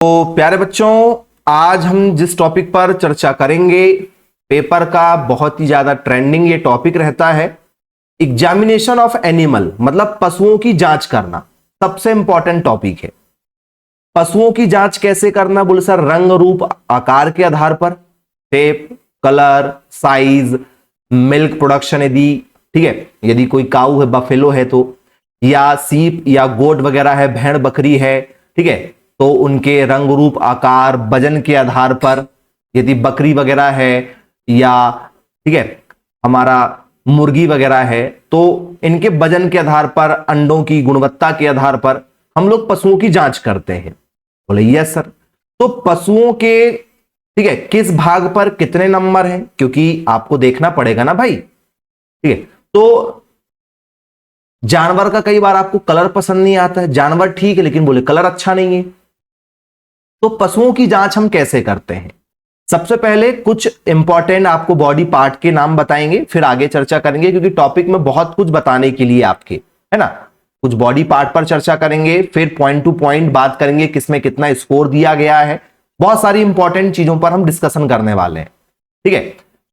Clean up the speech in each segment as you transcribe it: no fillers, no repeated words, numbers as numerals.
तो प्यारे बच्चों, आज हम जिस टॉपिक पर चर्चा करेंगे, पेपर का बहुत ही ज्यादा ट्रेंडिंग ये टॉपिक रहता है, एग्जामिनेशन ऑफ एनिमल, मतलब पशुओं की जांच करना सबसे इंपॉर्टेंट टॉपिक है। पशुओं की जांच कैसे करना बोले सर? रंग रूप आकार के आधार पर, shape, colour, size, milk production, यदि ठीक है, यदि कोई काऊ है, बफेलो है तो, या सीप या गोट वगैरह है, भेड़ बकरी है, ठीक है, तो उनके रंग रूप आकार, वजन के आधार पर, यदि बकरी वगैरह है या ठीक है हमारा मुर्गी वगैरह है तो इनके वजन के आधार पर, अंडों की गुणवत्ता के आधार पर हम लोग पशुओं की जांच करते हैं। बोले यस सर। तो पशुओं के ठीक है किस भाग पर कितने नंबर हैं, क्योंकि आपको देखना पड़ेगा ना भाई, ठीक है। तो जानवर का कई बार आपको कलर पसंद नहीं आता है, जानवर ठीक है लेकिन बोले कलर अच्छा नहीं है, तो पशुओं की जांच हम कैसे करते हैं? सबसे पहले कुछ इंपॉर्टेंट आपको बॉडी पार्ट के नाम बताएंगे, फिर आगे चर्चा करेंगे, क्योंकि टॉपिक में बहुत कुछ बताने के लिए आपके है ना। कुछ बॉडी पार्ट पर चर्चा करेंगे, फिर पॉइंट टू पॉइंट बात करेंगे किसमें कितना स्कोर दिया गया है, बहुत सारी इंपॉर्टेंट चीजों पर हम डिस्कशन करने वाले हैं, ठीक है।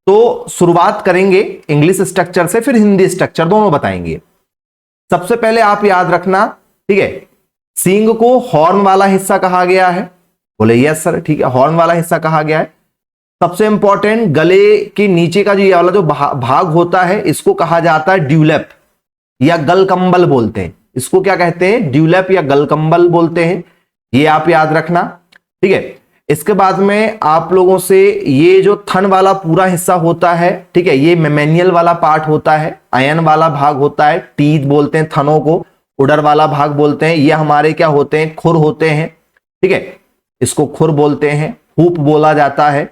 तो शुरुआत करेंगे इंग्लिश स्ट्रक्चर से, फिर हिंदी स्ट्रक्चर, दोनों बताएंगे। सबसे पहले आप याद रखना, ठीक है, सींग को हॉर्न वाला हिस्सा कहा गया है। बोले यस सर, ठीक है, हॉर्न वाला हिस्सा कहा गया है। सबसे इंपॉर्टेंट, गले के नीचे का जो ये वाला जो भाग होता है इसको कहा जाता है ड्यूलैप या गलकंबल बोलते हैं। इसको क्या कहते हैं? ड्यूलैप या गलकंबल बोलते हैं। ये आप याद रखना, ठीक है। इसके बाद में आप लोगों से ये जो थन वाला पूरा हिस्सा होता है, ठीक है, ये मेमेनियल वाला पार्ट होता है, अयन वाला भाग होता है, टीथ बोलते हैं थनों को, उडर वाला भाग बोलते हैं। ये हमारे क्या होते हैं? खुर होते हैं, ठीक है, इसको खुर बोलते हैं, हुप बोला जाता है,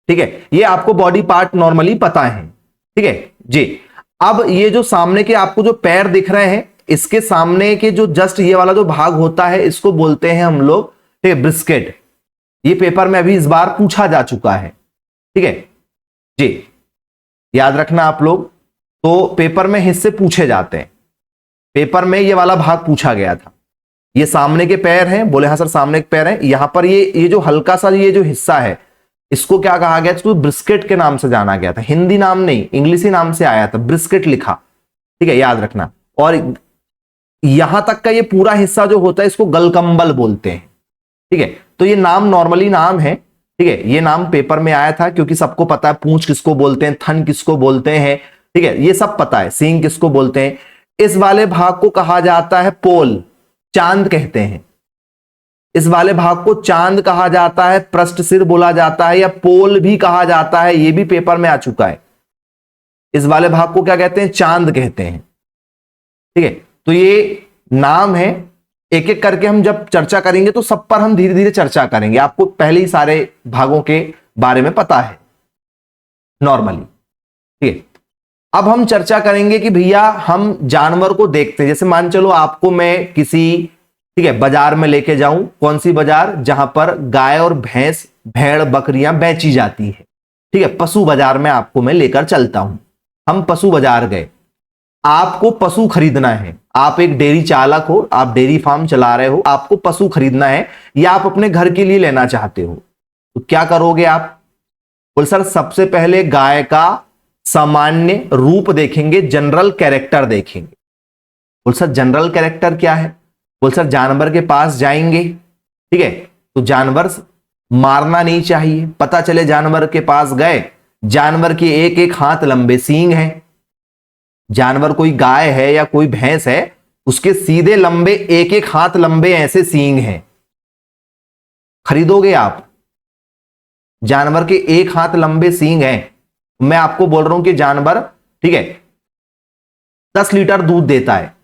ठीक है। ये आपको बॉडी पार्ट नॉर्मली पता है, ठीक है जी। अब ये जो सामने के आपको जो पैर दिख रहे हैं, इसके सामने के जो जस्ट ये वाला जो भाग होता है इसको बोलते हैं हम लोग, ठीक है, ब्रिस्केट। ये पेपर में अभी इस बार पूछा जा चुका है, ठीक है जी, याद रखना आप लोग। तो पेपर में हिस्से पूछे जाते हैं, पेपर में ये वाला भाग पूछा गया था। ये सामने के पैर हैं, बोले हाँ सर सामने के पैर हैं। यहां पर ये जो हल्का सा ये जो हिस्सा है इसको क्या कहा गया? इसको ब्रिस्केट के नाम से जाना गया था, हिंदी नाम नहीं, इंग्लिशी नाम से आया था, ब्रिस्केट लिखा, ठीक है, याद रखना। और यहां तक का ये पूरा हिस्सा जो होता है इसको गलकंबल बोलते हैं, ठीक है। तो ये नाम नॉर्मली नाम है, ठीक है, ये नाम पेपर में आया था क्योंकि सबको पता है पूंछ किसको बोलते हैं, थन किसको बोलते हैं, ठीक है, ये सब पता है, सींग किसको बोलते हैं। इस वाले भाग को कहा जाता है पोल, चांद कहते हैं। इस वाले भाग को चांद कहा जाता है, पृष्ठ सिर बोला जाता है, या पोल भी कहा जाता है, ये भी पेपर में आ चुका है। इस वाले भाग को क्या कहते हैं? चांद कहते हैं, ठीक है। तो ये नाम है, एक एक करके हम जब चर्चा करेंगे तो सब पर हम धीरे धीरे चर्चा करेंगे। आपको पहले ही सारे भागों के बारे में पता है नॉर्मली, ठीक है। अब हम चर्चा करेंगे कि भैया हम जानवर को देखते हैं, जैसे मान चलो आपको मैं किसी ठीक है बाजार में लेके जाऊं, कौन सी बाजार? जहां पर गाय और भैंस, भेड़ बकरियां बेची जाती है, ठीक है, पशु बाजार में आपको मैं लेकर चलता हूं। हम पशु बाजार गए, आपको पशु खरीदना है, आप एक डेयरी चालक हो, आप डेयरी फार्म चला रहे हो, आपको पशु खरीदना है या आप अपने घर के लिए लेना चाहते हो, तो क्या करोगे आप? बोल सर सबसे पहले गाय का सामान्य रूप देखेंगे, जनरल कैरेक्टर देखेंगे। बोल सर जनरल कैरेक्टर क्या है? बोल सर जानवर के पास जाएंगे, ठीक है, तो जानवर मारना नहीं चाहिए। पता चले जानवर के पास गए, जानवर के एक एक हाथ लंबे सींग हैं, जानवर कोई गाय है या कोई भैंस है, उसके सीधे लंबे एक एक हाथ लंबे ऐसे सींग हैं, खरीदोगे आप? जानवर के एक हाथ लंबे सींग हैं, मैं आपको बोल रहा हूं कि जानवर ठीक है 10 लीटर दूध देता है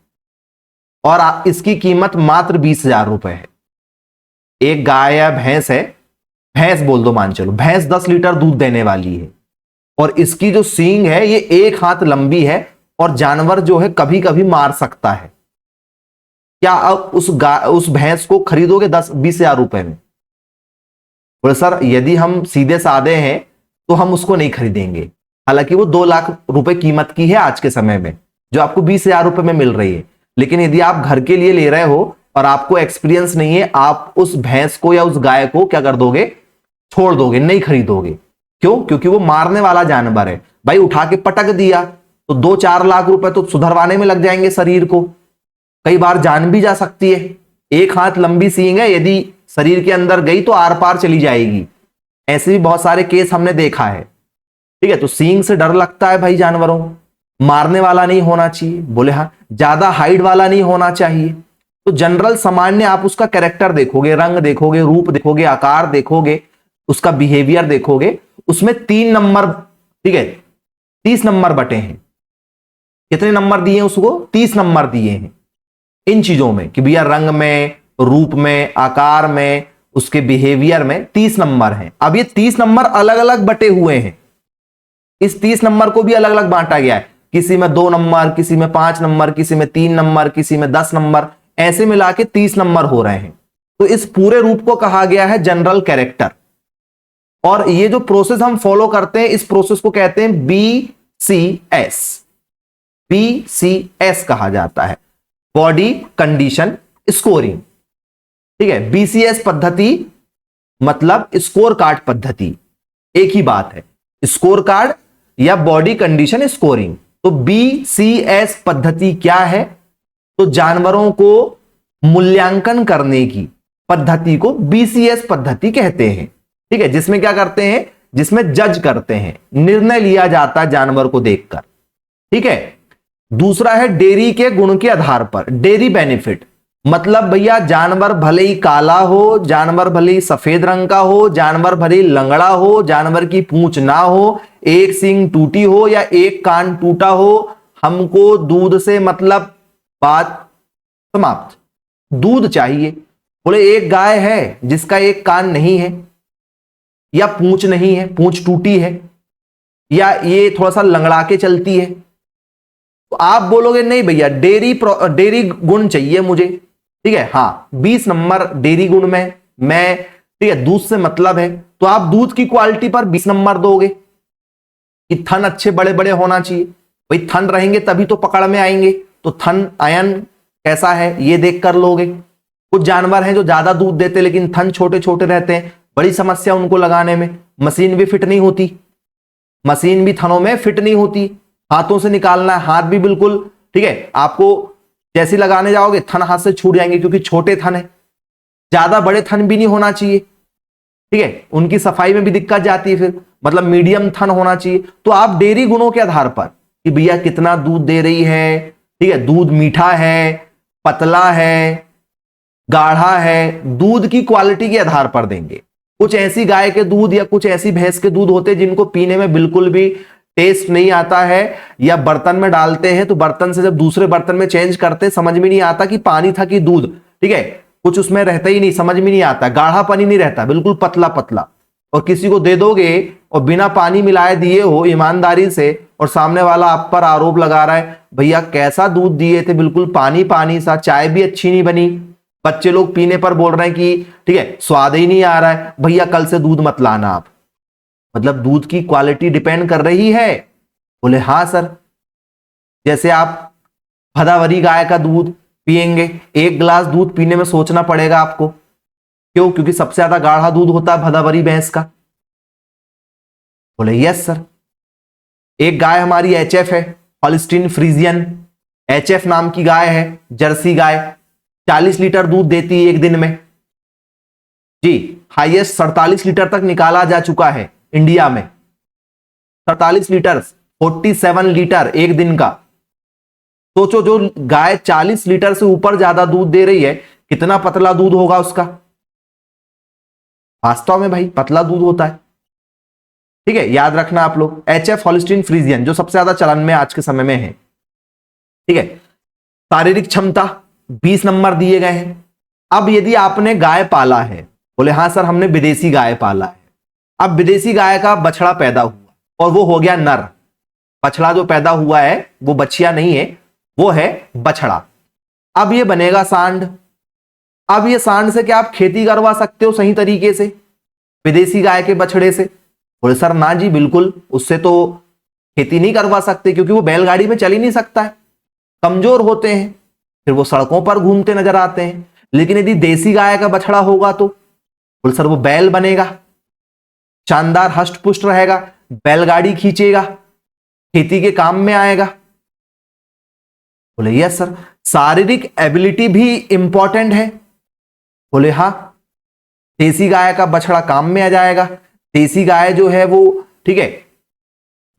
और इसकी कीमत मात्र 20,000 रुपए है। एक गाय या भैंस है, भैंस बोल दो, मान चलो भैंस 10 लीटर दूध देने वाली है और इसकी जो सींग है ये एक हाथ लंबी है और जानवर जो है कभी कभी मार सकता है। क्या अब उस भैंस को खरीदोगे 10-20,000 रुपए में? बोले सर यदि हम सीधे साधे हैं तो हम उसको नहीं खरीदेंगे, हालांकि वो 2 लाख रुपए कीमत की है आज के समय में, जो आपको 20,000 रुपए में मिल रही है। लेकिन यदि आप घर के लिए ले रहे हो और आपको एक्सपीरियंस नहीं है, आप उस भैंस को या उस गाय को क्या कर दोगे, छोड़ दोगे, नहीं खरीदोगे। क्यों? क्योंकि वो मारने वाला जानवर है भाई। उठा के पटक दिया तो 2-4 लाख रुपए तो सुधरवाने में लग जाएंगे शरीर को, कई बार जान भी जा सकती है। एक हाथ लंबी सींग है, यदि शरीर के अंदर गई तो आर पार चली जाएगी। ऐसे भी बहुत सारे केस हमने देखा है। ठीक है, तो सींग से डर लगता है भाई जानवरों, मारने वाला नहीं होना चाहिए। बोले हाँ, ज्यादा हाइट वाला नहीं होना चाहिए। तो जनरल सामान्य आप उसका कैरेक्टर देखोगे, रंग देखोगे, रूप देखोगे, आकार देखोगे, उसका बिहेवियर देखोगे, उसमें 3 नंबर, ठीक है, 30 नंबर बटे हैं। कितने नंबर दिए हैं उसको? 30 नंबर दिए हैं इन चीजों में, कि भैया रंग में, रूप में, आकार में, उसके बिहेवियर में 30 नंबर हैं। अब ये 30 नंबर अलग अलग बटे हुए हैं। इस 30 नंबर को भी अलग अलग बांटा गया है, किसी में 2 नंबर, किसी में 5 नंबर, किसी में 3 नंबर, किसी में 10 नंबर, ऐसे मिला के 30 नंबर हो रहे हैं। तो इस पूरे रूप को कहा गया है जनरल कैरेक्टर। और ये जो प्रोसेस हम फॉलो करते हैं, इस प्रोसेस को कहते हैं BCS। BCS कहा जाता है, बॉडी कंडीशन स्कोरिंग। ठीक है, BCS पद्धति मतलब स्कोर कार्ड पद्धति, एक ही बात है, स्कोर कार्ड या बॉडी कंडीशन स्कोरिंग। तो BCS पद्धति क्या है? तो जानवरों को मूल्यांकन करने की पद्धति को BCS पद्धति कहते हैं। ठीक है, जिसमें क्या करते हैं, जिसमें जज करते हैं, निर्णय लिया जाता है जानवर को देखकर। ठीक है, दूसरा है डेयरी के गुण के आधार पर, डेयरी बेनिफिट। मतलब भैया जानवर भले ही काला हो, जानवर भले ही सफेद रंग का हो, जानवर भले ही लंगड़ा हो, जानवर की पूंछ ना हो, एक सींग टूटी हो या एक कान टूटा हो, हमको दूध से मतलब, बात समाप्त। दूध चाहिए। बोले एक गाय है जिसका एक कान नहीं है, या पूंछ नहीं है, पूंछ टूटी है, या ये थोड़ा सा लंगड़ा के चलती है, तो आप बोलोगे नहीं भैया डेयरी गुण चाहिए मुझे। ठीक है, हाँ 20 नंबर डेयरी गुण में मैं, ठीक है, दूध से मतलब है, तो आप दूध की क्वालिटी पर 20 नंबर दोगे कि थन अच्छे बड़े बड़े होना चाहिए। भाई थन रहेंगे तभी तो पकड़ में आएंगे, तो थन आयन कैसा है ये देख कर लोगे। कुछ जानवर हैं जो ज्यादा दूध देते लेकिन थन छोटे छोटे रहते हैं, बड़ी समस्या उनको लगाने में, मशीन भी फिट नहीं होती, मशीन भी थनों में फिट नहीं होती, हाथों से निकालना है, हाथ भी बिल्कुल, ठीक है, आपको जैसे लगाने जाओगे थन हाथ से छूट जाएंगे क्योंकि छोटे थन है। ज्यादा बड़े थन भी नहीं होना चाहिए, ठीक है, उनकी सफाई में भी दिक्कत जाती है फिर, मतलब मीडियम थन होना चाहिए। तो आप डेयरी गुणों के आधार पर कि भैया कितना दूध दे रही है, ठीक है, दूध मीठा है, पतला है, गाढ़ा है, दूध की क्वालिटी के आधार पर देंगे। कुछ ऐसी गाय के दूध या कुछ ऐसी भैंस के दूध होते हैं जिनको पीने में बिल्कुल भी टेस्ट नहीं आता है, या बर्तन में डालते हैं तो बर्तन से जब दूसरे बर्तन में चेंज करते समझ में नहीं आता कि पानी था कि दूध। ठीक है, कुछ उसमें रहता ही नहीं, समझ में नहीं आता, गाढ़ा पानी नहीं रहता, बिल्कुल पतला पतला। और किसी को दे दोगे और बिना पानी मिलाए दिए हो ईमानदारी से, और सामने वाला आप पर आरोप लगा रहा है भैया कैसा दूध दिए थे, बिल्कुल पानी पानी सा, चाय भी अच्छी नहीं बनी, बच्चे लोग पीने पर बोल रहे हैं कि ठीक है स्वाद ही नहीं आ रहा है, भैया कल से दूध मत लाना आप। मतलब दूध की क्वालिटी डिपेंड कर रही है। बोले हाँ सर, जैसे आप भदावरी गाय का दूध पिएंगे, 1 गिलास दूध पीने में सोचना पड़ेगा आपको। क्यों? क्योंकि सबसे ज्यादा गाढ़ा दूध होता है भदावरी भैंस का। बोले यस सर। एक गाय हमारी HF है, हॉलिस्टीन फ्रीजियन, HF नाम की गाय है, जर्सी गाय, 40 लीटर दूध देती है एक दिन में जी। हाईएस्ट 47 लीटर तक निकाला जा चुका है इंडिया में, 47 लीटर, 47 लीटर एक दिन का। सोचो जो गाय 40 लीटर से ऊपर ज्यादा दूध दे रही है, कितना पतला दूध होगा उसका। वास्तव में भाई पतला दूध होता है। ठीक है, याद रखना आप लोग, HF हॉलिस्टीन फ्रीजियन जो सबसे ज्यादा चलन में आज के समय में है। ठीक है, शारीरिक क्षमता 20 नंबर दिए गए हैं। अब यदि आपने गाय पाला है, बोले हाँ सर हमने विदेशी गाय पाला है, अब विदेशी गाय का बछड़ा पैदा हुआ और वो हो गया नर, बछड़ा जो पैदा हुआ है वो बछिया नहीं है, वो है बछड़ा। अब ये बनेगा सांड। अब ये सांड से क्या आप खेती करवा सकते हो सही तरीके से विदेशी गाय के बछड़े से? बोले सर ना जी बिल्कुल, उससे तो खेती नहीं करवा सकते क्योंकि वो बैलगाड़ी में चल ही नहीं सकता है, कमजोर होते हैं, फिर वो सड़कों पर घूमते नजर आते हैं। लेकिन यदि देसी गाय का बछड़ा होगा तो बोले सर वो बैल बनेगा, शानदार हष्ट पुष्ट रहेगा, बैलगाड़ी खींचेगा, खेती के काम में आएगा। बोले यस सर। शारीरिक एबिलिटी भी इंपॉर्टेंट है। बोले हाँ, देसी गाय का बछड़ा काम में आ जाएगा। देसी गाय जो है वो ठीक है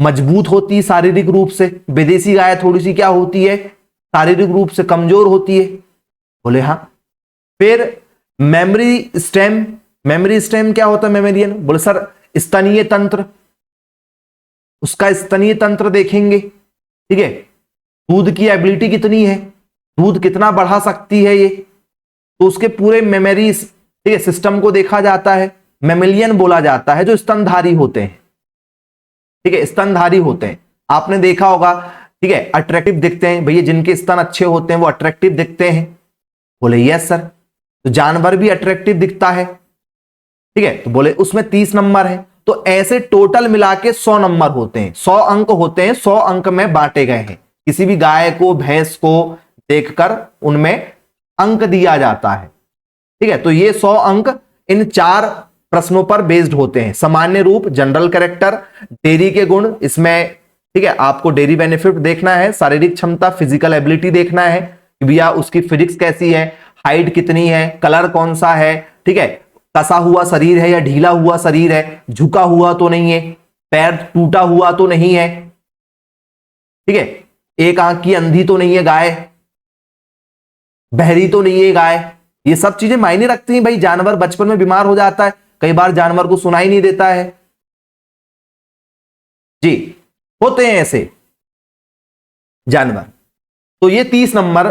मजबूत होती है शारीरिक रूप से, विदेशी गाय थोड़ी सी क्या होती है, शारीरिक रूप से कमजोर होती है। बोले हाँ। फिर मेमोरी स्टेम, मेमोरी स्टेम क्या होता है मेमोरियन? बोले सर स्तनीय तंत्र, उसका स्तनीय तंत्र देखेंगे, ठीक है, दूध की एबिलिटी कितनी है, दूध कितना बढ़ा सकती है ये, तो उसके पूरे मेमोरी ठीक है सिस्टम को देखा जाता है। मेमेलियन बोला जाता है जो स्तनधारी होते हैं, ठीक है, स्तनधारी होते हैं। आपने देखा होगा, ठीक है, अट्रैक्टिव दिखते हैं भैया, जिनके स्तन अच्छे होते हैं वो अट्रैक्टिव दिखते हैं। बोले यस सर। तो जानवर भी अट्रैक्टिव दिखता है, ठीक है, तो बोले उसमें 30 नंबर है। तो ऐसे टोटल मिला के 100 नंबर होते हैं, 100 अंक होते हैं, 100 अंक में बांटे गए हैं। किसी भी गाय को भैंस को देखकर उनमें अंक दिया जाता है, ठीक है। तो ये 100 अंक इन 4 प्रश्नों पर बेस्ड होते हैं। सामान्य रूप, जनरल कैरेक्टर, डेयरी के गुण, इसमें ठीक है आपको डेयरी बेनिफिट देखना है, शारीरिक क्षमता फिजिकल एबिलिटी देखना है कि भैया उसकी फिजिक्स कैसी है, हाइट कितनी है, कलर कौन सा है, ठीक है, कसा हुआ शरीर है या ढीला हुआ शरीर है, झुका हुआ तो नहीं है, पैर टूटा हुआ तो नहीं है, ठीक है, एक आंख की अंधी तो नहीं है गाय, बहरी तो नहीं है गाय। ये सब चीजें मायने रखती हैं भाई। जानवर बचपन में बीमार हो जाता है, कई बार जानवर को सुनाई नहीं देता है जी, होते हैं ऐसे जानवर। तो ये 30 नंबर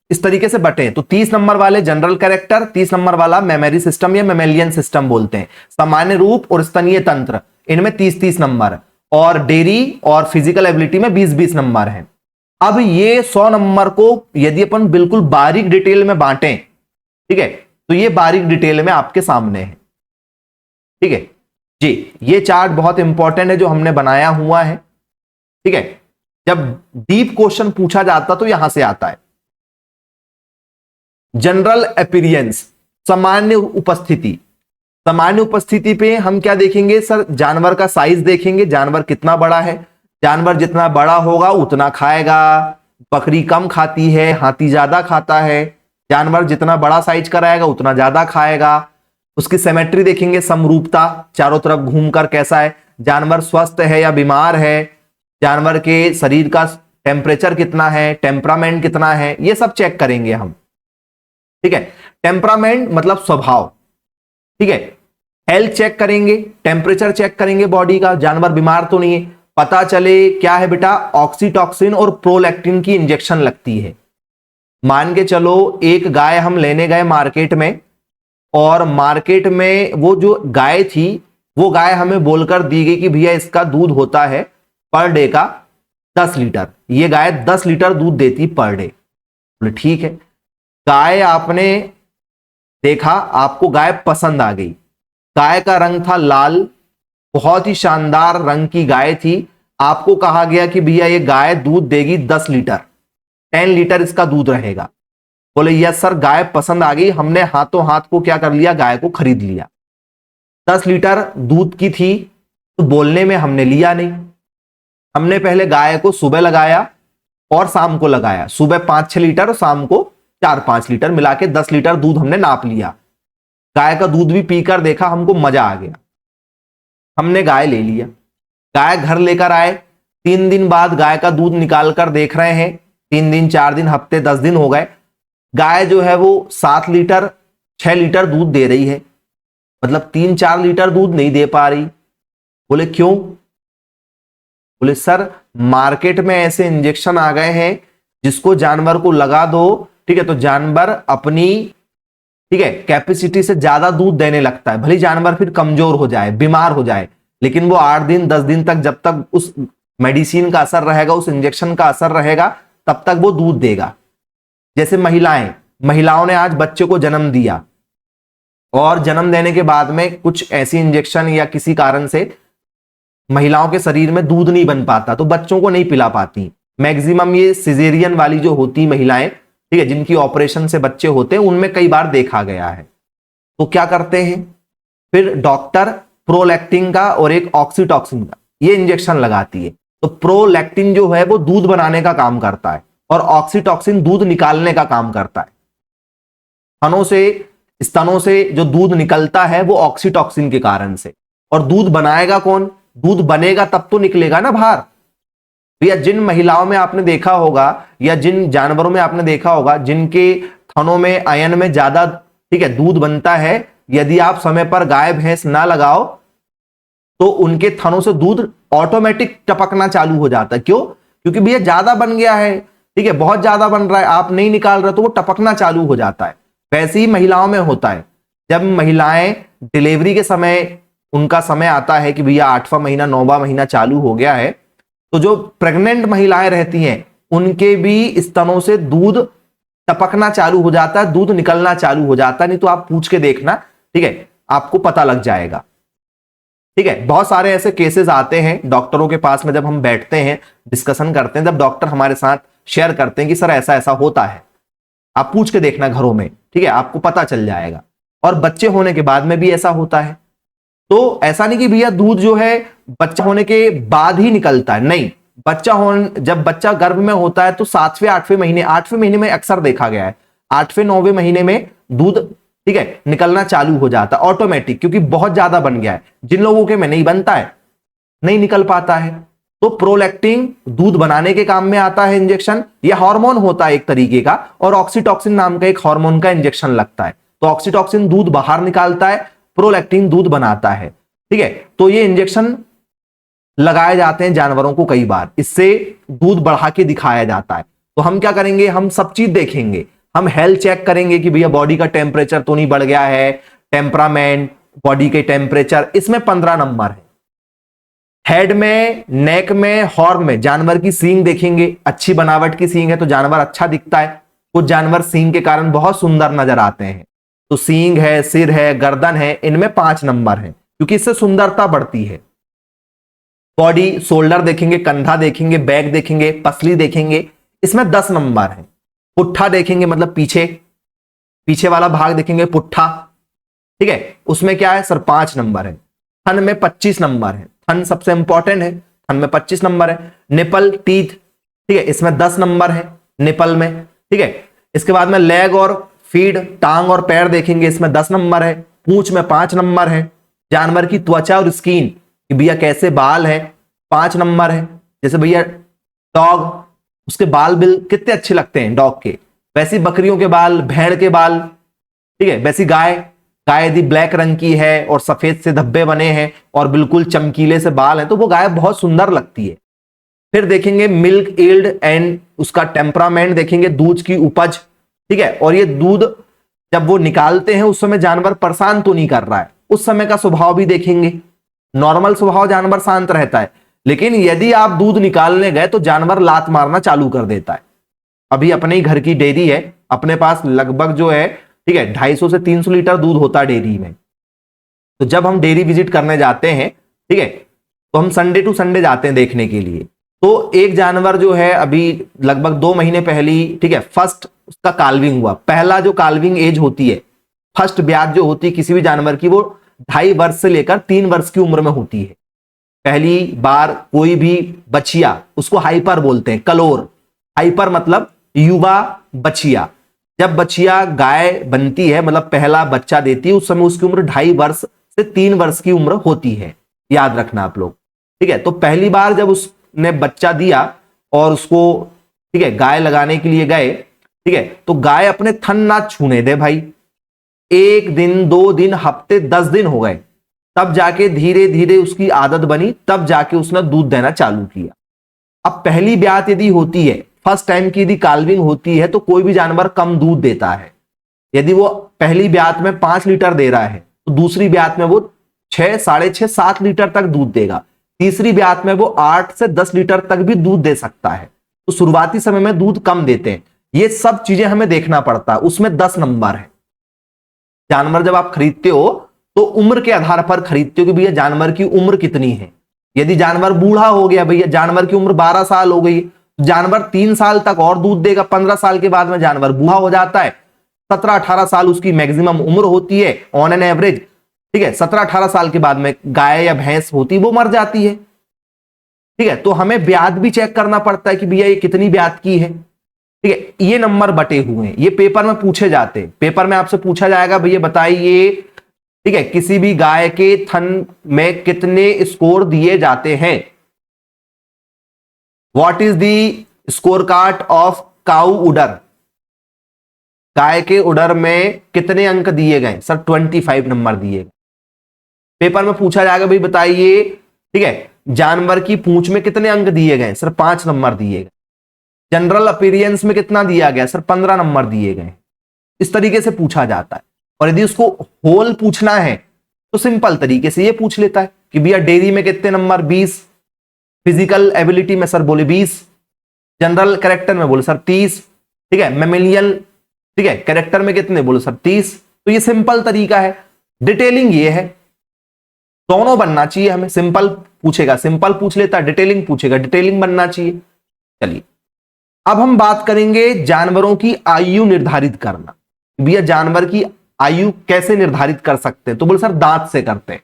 इस तरीके से बटे। तो 30 नंबर वाले जनरल कैरेक्टर, 30 नंबर वाला मेमोरी सिस्टम या मेमेलियन सिस्टम बोलते हैं। सामान्य रूप और स्तनीय तंत्र, इनमें 30-30 नंबर, और डेयरी और फिजिकल एबिलिटी में 20-20 नंबर है। अब ये 100 नंबर को यदि अपन बिल्कुल बारीक डिटेल में बांटें, ठीक है, तो ये बारीक डिटेल में आपके सामने है, ठीक है जी। ये चार्ट बहुत इंपॉर्टेंट है जो हमने बनाया हुआ है, ठीक है। जब डीप क्वेश्चन पूछा जाता तो यहां से आता है। जनरल अपीयरेंस, सामान्य उपस्थिति। सामान्य उपस्थिति पे हम क्या देखेंगे सर? जानवर का साइज देखेंगे, जानवर कितना बड़ा है। जानवर जितना बड़ा होगा उतना खाएगा। बकरी कम खाती है, हाथी ज्यादा खाता है। जानवर जितना बड़ा साइज का रहेगा उतना ज्यादा खाएगा। उसकी सिमेट्री देखेंगे, समरूपता, चारों तरफ घूमकर कैसा है, जानवर स्वस्थ है या बीमार है, जानवर के शरीर का टेम्परेचर कितना है, टेम्परामेंट कितना है, ये सब चेक करेंगे हम, ठीक है। टेम्परामेंट मतलब स्वभाव, ठीक है। हेल्थ चेक करेंगे, टेम्परेचर चेक करेंगे बॉडी का, जानवर बीमार तो नहीं है। पता चले क्या है बेटा, ऑक्सीटॉक्सिन और प्रोलैक्टिन की इंजेक्शन लगती है। मान के चलो एक गाय हम लेने गए मार्केट में, और मार्केट में वो जो गाय थी वो गाय हमें बोलकर दी गई कि भैया इसका दूध होता है पर डे का 10 लीटर, ये गाय 10 लीटर दूध देती पर डे। बोले ठीक है। गाय आपने देखा, आपको गाय पसंद आ गई, गाय का रंग था लाल, बहुत ही शानदार रंग की गाय थी। आपको कहा गया कि भैया ये गाय दूध देगी 10 लीटर, 10 लीटर इसका दूध रहेगा। बोले यस सर, गाय पसंद आ गई, हमने हाथों हाथ को क्या कर लिया, गाय को खरीद लिया। 10 लीटर दूध की थी तो बोलने में हमने लिया नहीं। हमने पहले गाय को सुबह लगाया और शाम को लगाया, सुबह 5-6 लीटर और शाम को 4-5 लीटर मिला के 10 लीटर दूध हमने नाप लिया। गाय का दूध भी पीकर देखा, हमको मजा आ गया, हमने गाय ले लिया। गाय घर लेकर आए, 3 दिन बाद गाय का दूध निकाल कर देख रहे हैं, 3 दिन 4 दिन हफ्ते 10 दिन हो गए, गाय जो है वो 7 लीटर 6 लीटर दूध दे रही है, मतलब 3-4 लीटर दूध नहीं दे पा रही। बोले क्यों? बोले सर मार्केट में ऐसे इंजेक्शन आ गए हैं जिसको जानवर को लगा दो, ठीक है, तो जानवर अपनी ठीक है कैपेसिटी से ज्यादा दूध देने लगता है। भले जानवर फिर कमजोर हो जाए, बीमार हो जाए, लेकिन वो 8 दिन 10 दिन तक जब तक उस मेडिसिन का असर रहेगा, उस इंजेक्शन का असर रहेगा, तब तक वो दूध देगा। जैसे महिलाओं ने आज बच्चे को जन्म दिया और जन्म देने के बाद में कुछ ऐसी इंजेक्शन या किसी कारण से महिलाओं के शरीर में दूध नहीं बन पाता, तो बच्चों को नहीं पिला पाती। मैक्सिमम ये सिजेरियन वाली जो होती महिलाएं, ठीक है, जिनकी ऑपरेशन से बच्चे होते हैं उनमें कई बार देखा गया है। तो क्या करते हैं फिर डॉक्टर, प्रोलैक्टिन का और एक ऑक्सीटॉक्सिन का ये इंजेक्शन लगाती है। तो प्रोलैक्टिन जो है वो दूध बनाने का काम करता है और ऑक्सीटॉक्सिन दूध निकालने का काम करता है। स्तनों से जो दूध निकलता है वो ऑक्सीटॉक्सिन के कारण से। और दूध बनाएगा कौन? दूध बनेगा तब तो निकलेगा ना बाहर। भैया जिन महिलाओं में आपने देखा होगा या जिन जानवरों में आपने देखा होगा जिनके थनों में आयन में ज्यादा, ठीक है, दूध बनता है, यदि आप समय पर गाय भैंस ना लगाओ तो उनके थनों से दूध ऑटोमेटिक टपकना चालू हो जाता है। क्यों? क्योंकि भैया ज्यादा बन गया है, ठीक है, बहुत ज्यादा बन रहा है, आप नहीं निकाल रहे तो वो टपकना चालू हो जाता है। वैसे ही महिलाओं में होता है। जब महिलाएं डिलीवरी के समय, उनका समय आता है कि भैया 8वां महीना 9वां महीना चालू हो गया है, तो जो प्रेग्नेंट महिलाएं रहती हैं उनके भी स्तनों से दूध टपकना चालू हो जाता है, दूध निकलना चालू हो जाता है। नहीं तो आप पूछ के देखना, ठीक है, आपको पता लग जाएगा। ठीक है, बहुत सारे ऐसे केसेस आते हैं डॉक्टरों के पास में, जब हम बैठते हैं डिस्कशन करते हैं, जब डॉक्टर हमारे साथ शेयर करते हैं कि सर ऐसा ऐसा होता है, आप पूछ के देखना घरों में, ठीक है, आपको पता चल जाएगा। और बच्चे होने के बाद में भी ऐसा होता है। तो ऐसा नहीं कि भैया दूध जो है बच्चा होने के बाद ही निकलता है, नहीं, जब बच्चा गर्भ में होता है तो 7वें 8वें महीने, 8वें महीने में अक्सर देखा गया है, 8वें 9वें महीने में दूध, ठीक है, निकलना चालू हो जाता है ऑटोमेटिक, क्योंकि बहुत ज्यादा बन गया है। जिन लोगों के में नहीं बनता है, नहीं निकल पाता है, तो प्रोलैक्टिन दूध बनाने के काम में आता है इंजेक्शन। यह हार्मोन होता है एक तरीके का, और ऑक्सीटॉक्सिन नाम का एक हार्मोन का इंजेक्शन लगता है। तो ऑक्सीटॉक्सिन दूध बाहर निकालता है, प्रोलैक्टिन दूध बनाता है। ठीक है, तो ये इंजेक्शन लगाए जाते हैं जानवरों को कई बार, इससे दूध बढ़ा के दिखाया जाता है। तो हम क्या करेंगे, हम सब चीज देखेंगे, हम हेल्थ चेक करेंगे कि भैया बॉडी का टेम्परेचर तो नहीं बढ़ गया है, टेम्परामेंट, बॉडी के टेम्परेचर, इसमें 15 नंबर है। हेड में, नेक में, हॉर्न में जानवर की सींग देखेंगे, अच्छी बनावट की सींग है तो जानवर अच्छा दिखता है। कुछ जानवर सींग के कारण बहुत सुंदर नजर आते हैं। तो सींग है, सिर है, गर्दन है, इनमें 5 नंबर है, क्योंकि इससे सुंदरता बढ़ती है। बॉडी, शोल्डर देखेंगे, कंधा देखेंगे, बैक देखेंगे, पसली देखेंगे, इसमें 10 नंबर है। पुट्ठा देखेंगे, मतलब पीछे वाला भाग देखेंगे, पुट्ठा, ठीक है, उसमें क्या है सर, 5 नंबर है। थन में 25 नंबर है, थन सबसे इंपॉर्टेंट है, थन में 25 नंबर है। निपल, टीथ, ठीक है, इसमें 10 नंबर है निपल में। ठीक है, इसके बाद में लेग और फीड, टांग और पैर देखेंगे, इसमें 10 नंबर है। पूंछ में 5 नंबर है। जानवर की त्वचा और स्किन, कि भैया कैसे बाल है, 5 नंबर है। जैसे भैया डॉग, उसके बाल बिल कितने अच्छे लगते हैं डॉग के, वैसी बकरियों के बाल, भेड़ के बाल, ठीक है, वैसी गाय यदि ब्लैक रंग की है और सफेद से धब्बे बने हैं और बिल्कुल चमकीले से बाल हैं तो वो गाय बहुत सुंदर लगती है। फिर देखेंगे मिल्क यील्ड एंड उसका टेम्परामेंट देखेंगे, दूध की उपज, ठीक है, और ये दूध जब वो निकालते हैं उस समय जानवर परेशान तो नहीं कर रहा है, उस समय का स्वभाव भी देखेंगे। नॉर्मल स्वभाव जानवर शांत रहता है, लेकिन यदि आप दूध निकालने गए तो जानवर लात मारना चालू कर देता है। अभी अपने ही घर की डेयरी है, अपने पास लगभग जो है, ठीक है, 250 से 300 लीटर दूध होता है डेयरी में। तो जब हम डेयरी विजिट करने जाते हैं, ठीक है, तो हम संडे टू संडे जाते हैं देखने के लिए। तो एक जानवर जो है अभी लगभग 2 महीने पहले ही, ठीक है, फर्स्ट उसका काल्विंग हुआ। पहला जो काल्विंग एज होती है, फर्स्ट ब्याज जो होती है किसी भी जानवर की, वो 2.5 वर्ष से लेकर 3 वर्ष की उम्र में होती है। पहली बार कोई भी बछिया, उसको हाइपर बोलते हैं, कलोर, हाइपर मतलब युवा बछिया। जब बछिया गाय बनती है, मतलब पहला बच्चा देती है, उस समय उसकी उम्र 2.5 वर्ष से 3 वर्ष की उम्र होती है, याद रखना आप लोग। ठीक है, तो पहली बार जब उसने बच्चा दिया और उसको, ठीक है, गाय लगाने के लिए गए, ठीक है, तो गाय अपने थन ना छूने दे भाई। 1 दिन, 2 दिन, हफ्ते, 10 दिन हो गए, तब जाके धीरे धीरे उसकी आदत बनी, तब जाके उसने दूध देना चालू किया। अब पहली ब्यात यदि होती है, फर्स्ट टाइम की यदि काल्विंग होती है, तो कोई भी जानवर कम दूध देता है। यदि वो पहली ब्यात में 5 लीटर दे रहा है तो दूसरी ब्यात में वो 6, 6.5, 7 लीटर तक दूध देगा। तीसरी ब्यात में वो 8 से 10 लीटर तक भी दूध दे सकता है। तो शुरुआती समय में दूध कम देते हैं। ये सब चीजें हमें देखना पड़ता है, उसमें 10 नंबर है। जानवर जब आप खरीदते हो तो उम्र के आधार पर खरीदते हो कि भैया जानवर की उम्र कितनी है। यदि जानवर बूढ़ा हो गया, भैया जानवर की उम्र 12 साल हो गई, जानवर 3 साल तक और दूध देगा, 15 साल के बाद में जानवर बूढ़ा हो जाता है, 17-18 साल उसकी मैक्सिमम उम्र होती है ऑन एन एवरेज, ठीक है। 17-18 साल के बाद में गाय या भैंस होती वो मर जाती है, ठीक है। तो हमें ब्याज भी चेक करना पड़ता है कि भैया ये कितनी ब्याज की है, ठीक है। ये नंबर बटे हुए हैं, ये पेपर में पूछे जाते हैं, पेपर में आपसे पूछा जाएगा भैया बताइए, ठीक है, किसी भी गाय के थन में कितने स्कोर दिए जाते हैं, what is the score card of cow udder, गाय के उडर में कितने अंक दिए गए, सर 25 नंबर दिए गए। पेपर में पूछा जाएगा भाई बताइए, ठीक है, जानवर की पूंछ में कितने अंक दिए गए, सर 5 नंबर दिए गए। जनरल अपीयरेंस में कितना दिया गया, सर 15 नंबर दिए गए। इस तरीके से पूछा जाता है। और यदि उसको होल पूछना है तो सिंपल तरीके से ये पूछ लेता है कि भैया डेयरी में कितने नंबर, 20, फिजिकल एबिलिटी में सर बोले 20, जनरल कैरेक्टर में बोले सर 30, ठीक है, मेमेलियन, ठीक है, कैरेक्टर में कितने बोले सर 30। तो ये सिंपल तरीका है। डिटेलिंग ये है, दोनों बनना चाहिए हमें, सिंपल पूछेगा सिंपल पूछ लेता, डिटेलिंग पूछेगा डिटेलिंग बनना चाहिए। चलिए अब हम बात करेंगे जानवरों की आयु निर्धारित करना। भैया जानवर की आयु कैसे निर्धारित कर सकते हैं, तो बोले सर दांत से करते हैं,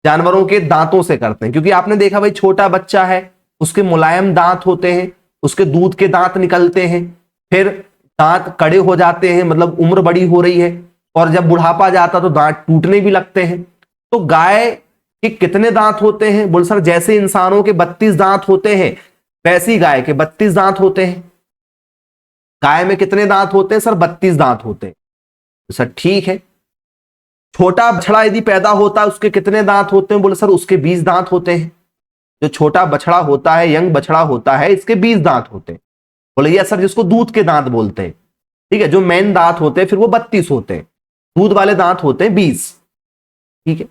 जानवरों के दांतों से करते हैं। क्योंकि आपने देखा भाई छोटा बच्चा है, उसके मुलायम दांत होते हैं, उसके दूध के दांत निकलते हैं, फिर दांत कड़े हो जाते हैं, मतलब उम्र बड़ी हो रही है, और जब बुढ़ापा जाता तो दांत टूटने भी लगते हैं। तो गाय के कितने दांत होते हैं, बोल सर जैसे इंसानों के 32 दांत होते हैं वैसी गाय के 32 दांत होते हैं। गाय में कितने दांत होते हैं, सर 32 दांत होते हैं। तो सर ठीक है। छोटा बछड़ा यदि पैदा होता है उसके कितने दांत होते हैं, बोले सर उसके 20 दांत होते हैं। जो छोटा बछड़ा होता है, यंग बछड़ा होता है, इसके 20 दांत होते हैं। बोले ये सर जिसको दूध के दांत बोलते हैं, ठीक है, जो मेन दांत होते हैं फिर वो 32 होते हैं, दूध वाले दांत होते हैं 20, ठीक है।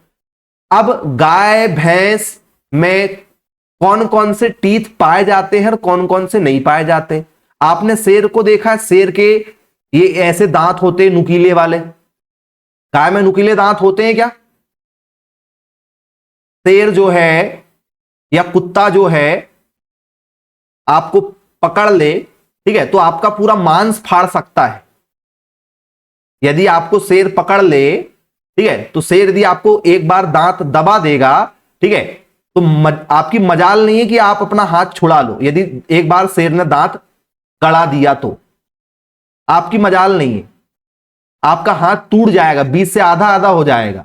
अब गाय भैंस में कौन कौन से टीथ पाए जाते हैं और कौन कौन से नहीं पाए जाते। आपने शेर को देखा है, शेर के ये ऐसे दांत होते हैं नुकीले वाले, गाय में नुकीले दांत होते हैं क्या? शेर जो है या कुत्ता जो है आपको पकड़ ले, ठीक है, तो आपका पूरा मांस फाड़ सकता है। यदि आपको शेर पकड़ ले, ठीक है, तो शेर यदि आपको एक बार दांत दबा देगा, ठीक है, तो आपकी मजाल नहीं है कि आप अपना हाथ छुड़ा लो। यदि एक बार शेर ने दांत गड़ा दिया तो आपकी मजाल नहीं है, आपका हाथ टूट जाएगा, 20 से आधा आधा हो जाएगा।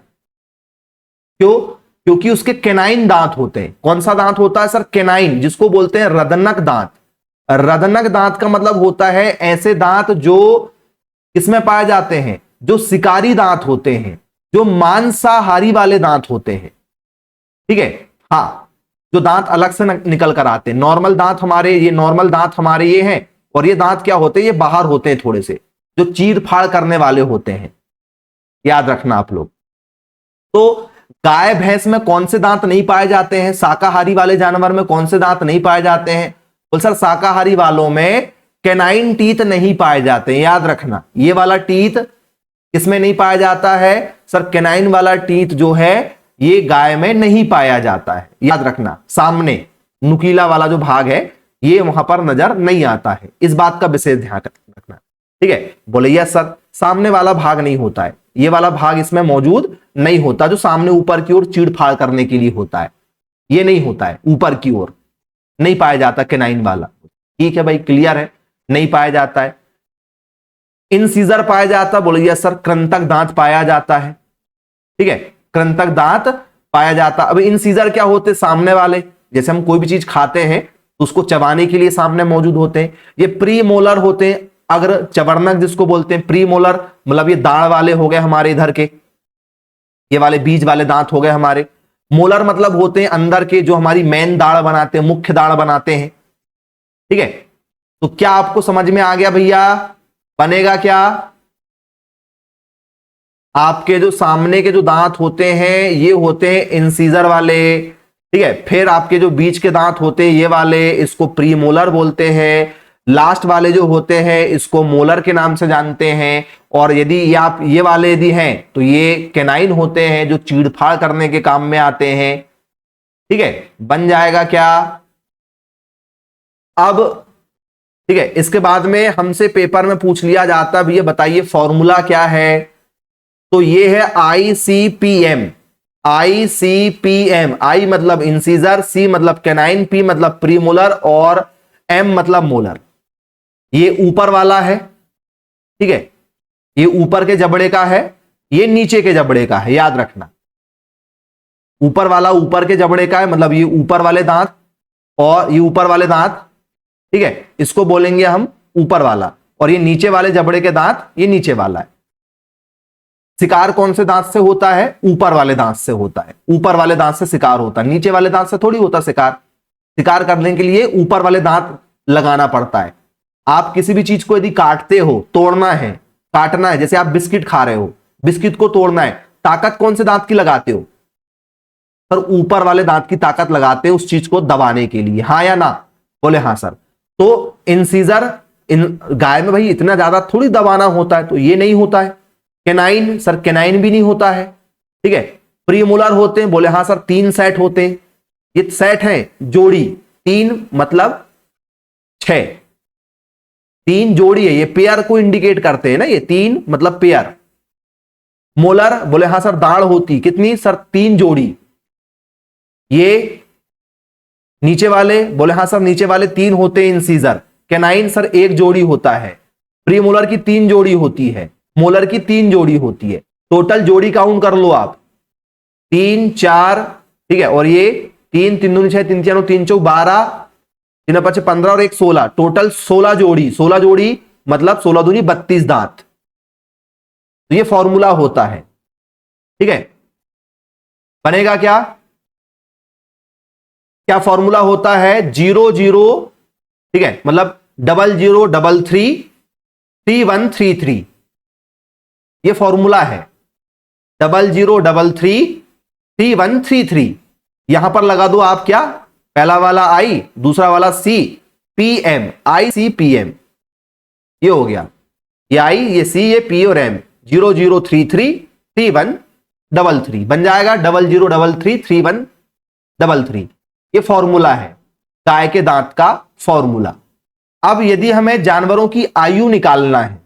क्यों? क्योंकि उसके केनाइन दांत होते हैं। कौन सा दांत होता है सर? केनाइन, जिसको बोलते हैं रदनक दांत। रदनक दांत का मतलब होता है ऐसे दांत जो किसमें पाए जाते हैं, जो शिकारी दांत होते हैं, जो मांसाहारी वाले दांत होते हैं, ठीक है। हाँ, जो दांत अलग से निकल कर आते हैं। नॉर्मल दांत हमारे ये, नॉर्मल दांत हमारे ये हैं, और ये दांत क्या होते हैं, ये बाहर होते हैं थोड़े से, जो चीर फाड़ करने वाले होते हैं, याद रखना आप लोग। तो गाय भैंस में कौन से दांत नहीं पाए जाते हैं, शाकाहारी वाले जानवर में कौन से दांत नहीं पाए जाते हैं? बोल सर शाकाहारी वालों में कैनाइन टीथ नहीं पाए जाते हैं, याद रखना। ये वाला टीथ किसमें नहीं पाया जाता है सर? कैनाइन वाला टीथ जो है ये गाय में नहीं पाया जाता है, याद रखना। सामने नुकीला वाला जो भाग है ये वहां पर नजर नहीं आता है, इस बात का विशेष ध्यान रखना, ठीक है। बोले यस सर, सामने वाला भाग नहीं होता है, ये वाला भाग इसमें मौजूद नहीं होता, जो सामने ऊपर की ओर चीड़ फाड़ करने के लिए होता है, ये नहीं होता है, ऊपर की ओर नहीं पाया जाता कैनाइन वाला। ठीक है भाई, क्लियर है, नहीं पाया जाता है। इनसीजर पाया जाता, बोले यस सर, कृंतक दांत पाया जाता है, ठीक है, कृंतक दांत पाया जाता। अब इनसीजर क्या होते? सामने वाले, जैसे हम कोई भी चीज खाते हैं तो उसको चबाने के लिए सामने मौजूद होते हैं। ये प्री मोलर होते हैं, अग्र चवर्णक जिसको बोलते हैं। प्री मोलर मतलब ये दाढ़ वाले हो गए हमारे इधर के, ये वाले बीज वाले दांत हो गए हमारे। मोलर मतलब होते हैं अंदर के, जो हमारी मेन दाढ़ बनाते हैं, मुख्य दाढ़ बनाते हैं, ठीक है। तो क्या आपको समझ में आ गया भैया? बनेगा क्या? आपके जो सामने के जो दांत होते हैं ये होते हैं इंसीजर वाले, ठीक है। फिर आपके जो बीच के दांत होते हैं ये वाले, इसको प्री मोलर बोलते हैं। लास्ट वाले जो होते हैं इसको मोलर के नाम से जानते हैं। और यदि ये आप ये वाले यदि हैं तो ये कैनाइन होते हैं, जो चीड़फाड़ करने के काम में आते हैं, ठीक है। बन जाएगा क्या? अब ठीक है, इसके बाद में हमसे पेपर में पूछ लिया जाता भैया बताइए फॉर्मूला क्या है, तो ये है ICPM। ICPM, आई मतलब इंसीजर, सी मतलब कैनाइन, पी मतलब प्रीमोलर और एम मतलब मोलर। ये ऊपर वाला है, ठीक है, ये ऊपर के जबड़े का है, ये नीचे के जबड़े का है, याद रखना। ऊपर वाला ऊपर के जबड़े का है, मतलब ये ऊपर वाले दांत और ये ऊपर वाले दांत, ठीक है, इसको बोलेंगे हम ऊपर वाला, और ये नीचे वाले जबड़े के दांत ये नीचे वाला है। शिकार कौन से दांत से होता है? ऊपर वाले दांत से होता है। ऊपर वाले दांत से शिकार होता है, नीचे वाले दांत से थोड़ी होता शिकार। शिकार करने के लिए ऊपर वाले दांत लगाना पड़ता है। आप किसी भी चीज को यदि काटते हो, तोड़ना है, काटना है, जैसे आप बिस्किट खा रहे हो, बिस्किट को तोड़ना है, ताकत कौन से दांत की लगाते हो? सर ऊपर वाले दांत की ताकत लगाते हैं उस चीज को दबाने के लिए, हाँ या ना? बोले हाँ सर। तो इंसीजर, गाय में भाई इतना ज्यादा थोड़ी दबाना होता है, तो ये नहीं होता है। कैनाइन, सर कैनाइन भी नहीं होता है, ठीक है। प्रीमोलर होते हैं, बोले हाँ सर 3 सेट होते हैं। ये सेट है जोड़ी, 3 मतलब 6, 3 जोड़ी है, ये पेयर को इंडिकेट करते हैं ना, ये 3 मतलब पेयर। मोलर, बोले हाँ सर दाढ़ होती कितनी? सर 3 जोड़ी। ये नीचे वाले, बोले हाँ सर नीचे वाले 3 होते हैं इंसीजर। कैनाइन सर 1 जोड़ी होता है। प्रीमोलर की 3 जोड़ी होती है, मोलर की 3 जोड़ी होती है। टोटल जोड़ी काउंट कर लो आप, 3 4, ठीक है, और ये 3 3 दूनी 6, 3 4 3 4 12, 3 5 15 और 1 16, टोटल 16 जोड़ी। 16 जोड़ी मतलब 16 दूनी 32 दांत। तो ये फॉर्मूला होता है, ठीक है। बनेगा क्या? क्या फॉर्मूला होता है? 0 0, ठीक है, मतलब 0 0 3 3 3 1 3 3, ये फॉर्मूला है। 0 0 3 3 3 1 3 3। यहां पर लगा दो आप क्या? पहला वाला I, दूसरा वाला C, PM, ICPM, ये हो गया। ये I, ये C, ये P और M। 0 0 3 3 3 1 3 3 बन जाएगा 0 0 3 3 1 3 3। ये फॉर्मूला है गाय के दांत का फॉर्मूला। अब यदि हमें जानवरों की आयु निकालना है,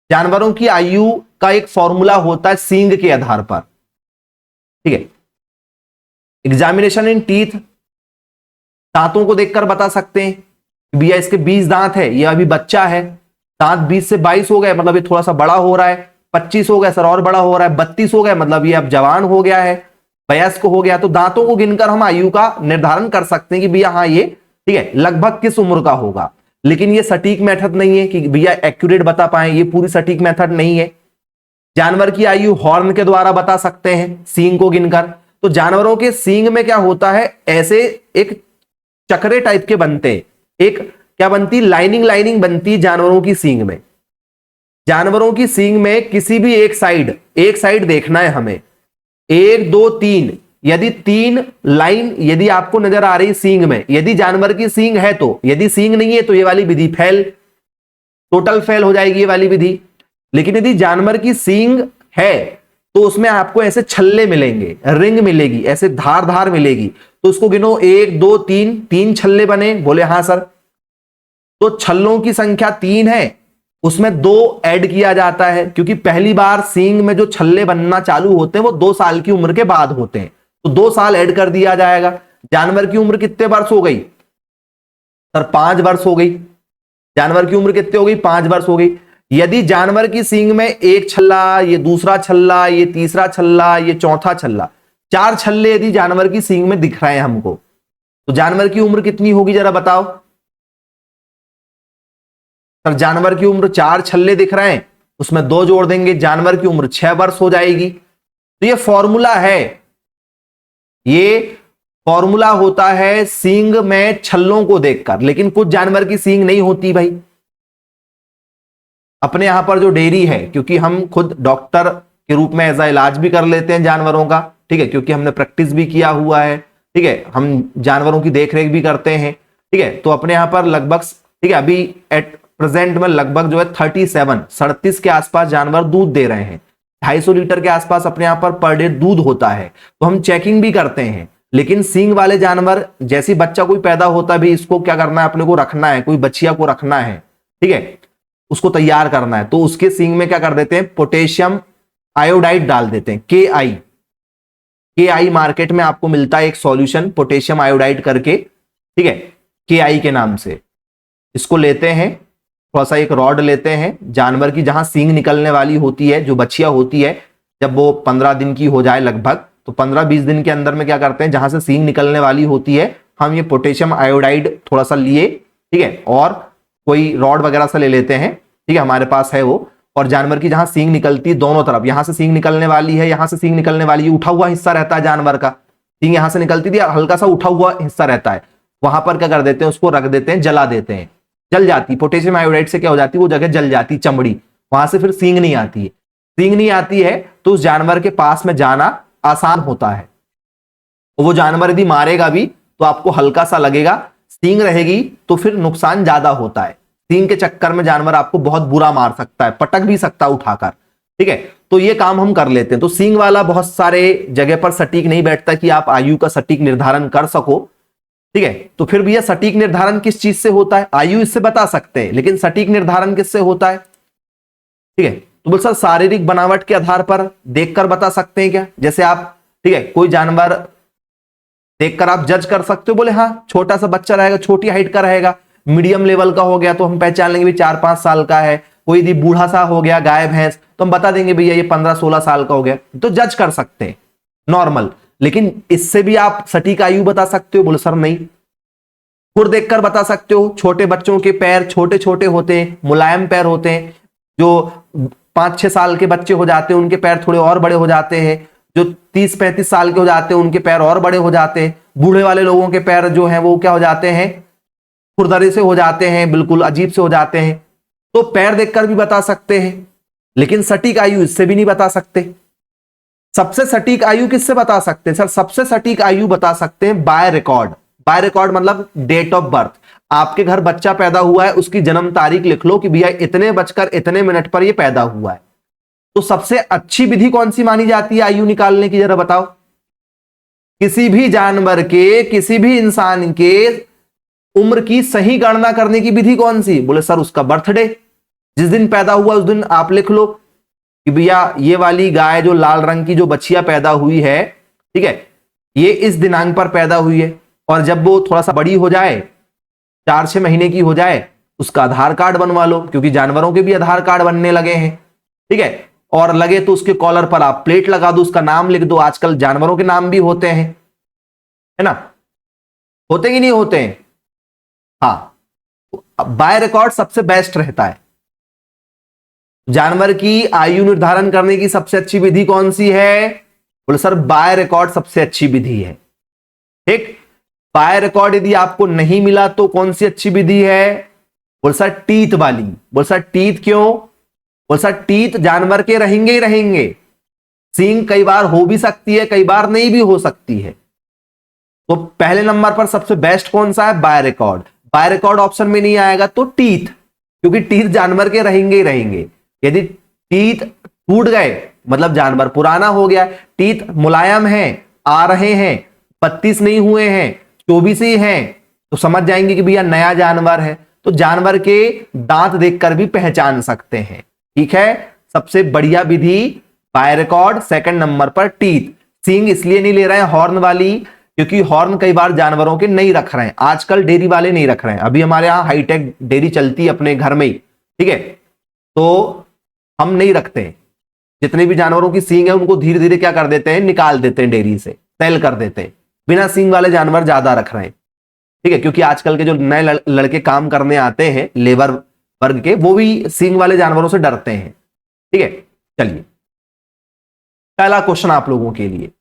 जानवरों की आयु का एक फॉर्मूला होता है सींग के आधार पर, ठीक है। एग्जामिनेशन इन टीथ, दांतों को देखकर बता सकते हैं भैया इसके 20 दांत है, ये अभी बच्चा है, दांत 20 से 22 हो गए मतलब ये थोड़ा सा बड़ा हो रहा है, 25 हो गया सर और बड़ा हो रहा है, 32 हो गया मतलब ये अब जवान हो गया है, वयस्क हो गया। तो दांतों को गिनकर हम आयु का निर्धारण कर सकते हैं कि भैया हाँ ये, ठीक है, लगभग किस उम्र का होगा। लेकिन ये सटीक मेथड नहीं है कि भैया एक्यूरेट बता पाए, ये पूरी सटीक मेथड नहीं है। जानवर की आयु हॉर्न के द्वारा बता सकते हैं सींग को गिनकर। तो जानवरों के सींग में क्या होता है, ऐसे एक चक्रे टाइप के बनते, एक क्या बनती, लाइनिंग बनती जानवरों की सींग में। जानवरों की सींग में किसी भी एक साइड देखना है हमें, 1 2 3, यदि 3 लाइन यदि आपको नजर आ रही सींग में, यदि जानवर की सींग है तो, यदि सींग नहीं है तो ये वाली विधि फेल, टोटल फेल हो जाएगी ये वाली विधि। लेकिन यदि जानवर की सींग है तो उसमें आपको ऐसे छल्ले मिलेंगे, रिंग मिलेगी, ऐसे धार मिलेगी। तो उसको गिनो 1 2 3, 3 छल्ले बने, बोले हाँ सर। तो छल्लों की संख्या 3 है, उसमें 2 ऐड किया जाता है, क्योंकि पहली बार सींग में जो छल्ले बनना चालू होते हैं वो 2 साल की उम्र के बाद होते हैं, तो 2 साल ऐड कर दिया जाएगा। जानवर की उम्र कितने वर्ष हो गई सर? 5 वर्ष हो गई। जानवर की उम्र कितने हो गई? 5 वर्ष हो गई। यदि जानवर की सींग में एक छल्ला, ये दूसरा छल्ला, ये तीसरा छल्ला, ये चौथा छल्ला, 4 छल्ले यदि जानवर की सींग में दिख रहे हैं हमको, तो जानवर की उम्र कितनी होगी जरा बताओ सर? जानवर की उम्र 4 छल्ले दिख रहे हैं, उसमें 2 जोड़ देंगे, जानवर की उम्र 6 वर्ष हो जाएगी। तो ये फॉर्मूला है, ये फॉर्मूला होता है सींग में छल्लों को देखकर। लेकिन कुछ जानवर की सींग नहीं होती भाई। अपने यहां पर जो डेयरी है, क्योंकि हम खुद डॉक्टर के रूप में एज इलाज भी कर लेते हैं जानवरों का, ठीक है, क्योंकि हमने प्रैक्टिस भी किया हुआ है, ठीक है, हम जानवरों की देखरेख भी करते हैं, ठीक है। तो अपने यहां पर लगभग, ठीक है, अभी एट प्रेजेंट में लगभग जो है 37 के आसपास जानवर दूध दे रहे हैं। 250 लीटर के आसपास अपने यहां पर पर डे दूध होता है। तो हम चेकिंग भी करते हैं, लेकिन सींग वाले जानवर जैसे बच्चा कोई पैदा होता भी, इसको क्या करना है, अपने को रखना है, कोई बच्चिया को रखना है, ठीक है, उसको तैयार करना है, तो उसके सींग में क्या कर देते हैं, पोटेशियम आयोडाइड डाल देते हैं, के आई मार्केट में आपको मिलता है एक सॉल्यूशन पोटेशियम आयोडाइड करके, ठीक है, के के नाम से। इसको लेते हैं, थोड़ा सा एक रॉड लेते हैं, जानवर की जहां सींग निकलने वाली होती है, जो बच्चिया होती है, जब वो 15 दिन की हो जाए लगभग, तो 15-20 दिन के अंदर में क्या करते हैं, जहां से सींग निकलने वाली होती है, हम ये पोटेशियम आयोडाइड थोड़ा सा लिए, ठीक है, और कोई रॉड वगैरह से ले लेते हैं, ठीक है, हमारे पास है वो, और जानवर की जहां सींग निकलती है दोनों तरफ, यहां से सींग निकलने वाली है, यहां से सींग निकलने वाली है, उठा हुआ हिस्सा रहता है जानवर का, सींग यहां से निकलती थी, हल्का सा उठा हुआ हिस्सा रहता है, वहां पर क्या कर देते हैं, उसको रख देते हैं, जला देते हैं, जल जाती, पोटेशियम आयोडाइड से क्या हो जाती है, वो जगह जल जाती, चमड़ी, वहां से फिर सींग नहीं आती है, सींग नहीं आती है तो उस जानवर के पास में जाना आसान होता है, वो जानवर यदि मारेगा भी तो आपको हल्का सा लगेगा, सींग रहेगी तो फिर नुकसान ज्यादा होता है, सींग के चक्कर में जानवर आपको बहुत बुरा मार सकता है, पटक भी सकता है उठाकर, ठीक है, तो ये काम हम कर लेते हैं। तो सींग वाला बहुत सारे जगह पर सटीक नहीं बैठता कि आप आयु का सटीक निर्धारण कर सको, ठीक है, तो फिर भी यह सटीक निर्धारण किस चीज से होता है, आयु इससे बता सकते हैं, लेकिन सटीक निर्धारण किससे होता है, ठीक है, तो बोल सर शारीरिक बनावट के आधार पर देखकर बता सकते हैं क्या, जैसे आप, ठीक है, कोई जानवर देखकर आप जज कर सकते हो, बोले हाँ छोटा सा बच्चा रहेगा, छोटी हाइट का रहेगा, मीडियम लेवल का हो गया तो हम पहचान लेंगे भी 4-5 साल का है, कोई यदि बूढ़ा सा हो गया गाय भैंस तो हम बता देंगे भैया ये 15-16 साल का हो गया, तो जज कर सकते हैं नॉर्मल, लेकिन इससे भी आप सटीक आयु बता सकते हो, बोले सर नहीं, खुर देखकर बता सकते हो, छोटे बच्चों के पैर छोटे छोटे होते हैं, मुलायम पैर होते हैं, जो 5-6 साल के बच्चे हो जाते हैं उनके पैर थोड़े और बड़े हो जाते हैं, जो 30-35 साल के हो जाते हैं उनके पैर और बड़े हो जाते हैं, बूढ़े वाले लोगों के पैर जो हैं वो क्या हो जाते हैं, खुरदरे से हो जाते हैं, बिल्कुल अजीब से हो जाते हैं, तो पैर देखकर भी बता सकते हैं, लेकिन सटीक आयु इससे भी नहीं बता सकते। सबसे सटीक आयु किससे बता सकते हैं सर, सबसे सटीक आयु बता सकते हैं बाय रिकॉर्ड, बाय रिकॉर्ड मतलब डेट ऑफ बर्थ, आपके घर बच्चा पैदा हुआ है, उसकी जन्म तारीख लिख लो कि भैया इतने बजकर इतने मिनट पर ये पैदा हुआ है, तो सबसे अच्छी विधि कौन सी मानी जाती है आयु निकालने की, जरा बताओ, किसी भी जानवर के, किसी भी इंसान के उम्र की सही गणना करने की विधि कौन सी, बोले सर उसका बर्थडे, जिस दिन पैदा हुआ उस दिन आप लिख लो कि भैया ये वाली गाय जो लाल रंग की जो बच्चिया पैदा हुई है, ठीक है, ये इस दिनांक पर पैदा हुई है, और जब वो थोड़ा सा बड़ी हो जाए, 4-6 महीने की हो जाए, उसका आधार कार्ड बनवा लो, क्योंकि जानवरों के भी आधार कार्ड बनने लगे हैं, ठीक है, और लगे तो उसके कॉलर पर आप प्लेट लगा दो, उसका नाम लिख दो, आजकल जानवरों के नाम भी होते हैं, है ना, होते कि नहीं होते हैं, हाँ, बाय रिकॉर्ड सबसे बेस्ट रहता है। जानवर की आयु निर्धारण करने की सबसे अच्छी विधि कौन सी है, बोले सर बाय रिकॉर्ड सबसे अच्छी विधि है, ठीक, बाय रिकॉर्ड यदि आपको नहीं मिला तो कौन सी अच्छी विधि है, बोले सर टीथ वाली, बोले सर टीथ क्यों, बोले सर टीथ जानवर के रहेंगे ही रहेंगे, सींग कई बार हो भी सकती है कई बार नहीं भी हो सकती है, तो पहले नंबर पर सबसे बेस्ट कौन सा है, by record, by record option में नहीं आएगा तो टीथ, क्योंकि टीथ जानवर के रहेंगे ही रहेंगे, यदि टीथ टूट गए मतलब जानवर पुराना हो गया, टीथ मुलायम है, आ रहे हैं, 32 नहीं हुए हैं, 24 ही हैं, तो समझ जाएंगे कि भैया नया जानवर है, तो जानवर के दांत देखकर भी पहचान सकते हैं, ठीक है, सबसे बढ़िया विधि बाय रिकॉर्ड, सेकंड नंबर पर टीथ, सींग इसलिए नहीं ले रहे हैं हॉर्न वाली, क्योंकि हॉर्न कई बार जानवरों के नहीं रख रहे हैं, आजकल डेयरी वाले नहीं रख रहे हैं, अभी हमारे यहाँ हाईटेक डेयरी चलती है अपने घर में ही, ठीक है, तो हम नहीं रखते, जितने भी जानवरों की सींग है उनको धीरे धीरे क्या कर देते हैं, निकाल देते हैं डेयरी से, सेल कर देते हैं, बिना सींग वाले जानवर ज्यादा रख रहे हैं, ठीक है, क्योंकि आजकल के जो नए लड़के काम करने आते हैं लेबर वर्ग के, वो भी सींग वाले जानवरों से डरते हैं, ठीक है। चलिए पहला क्वेश्चन आप लोगों के लिए,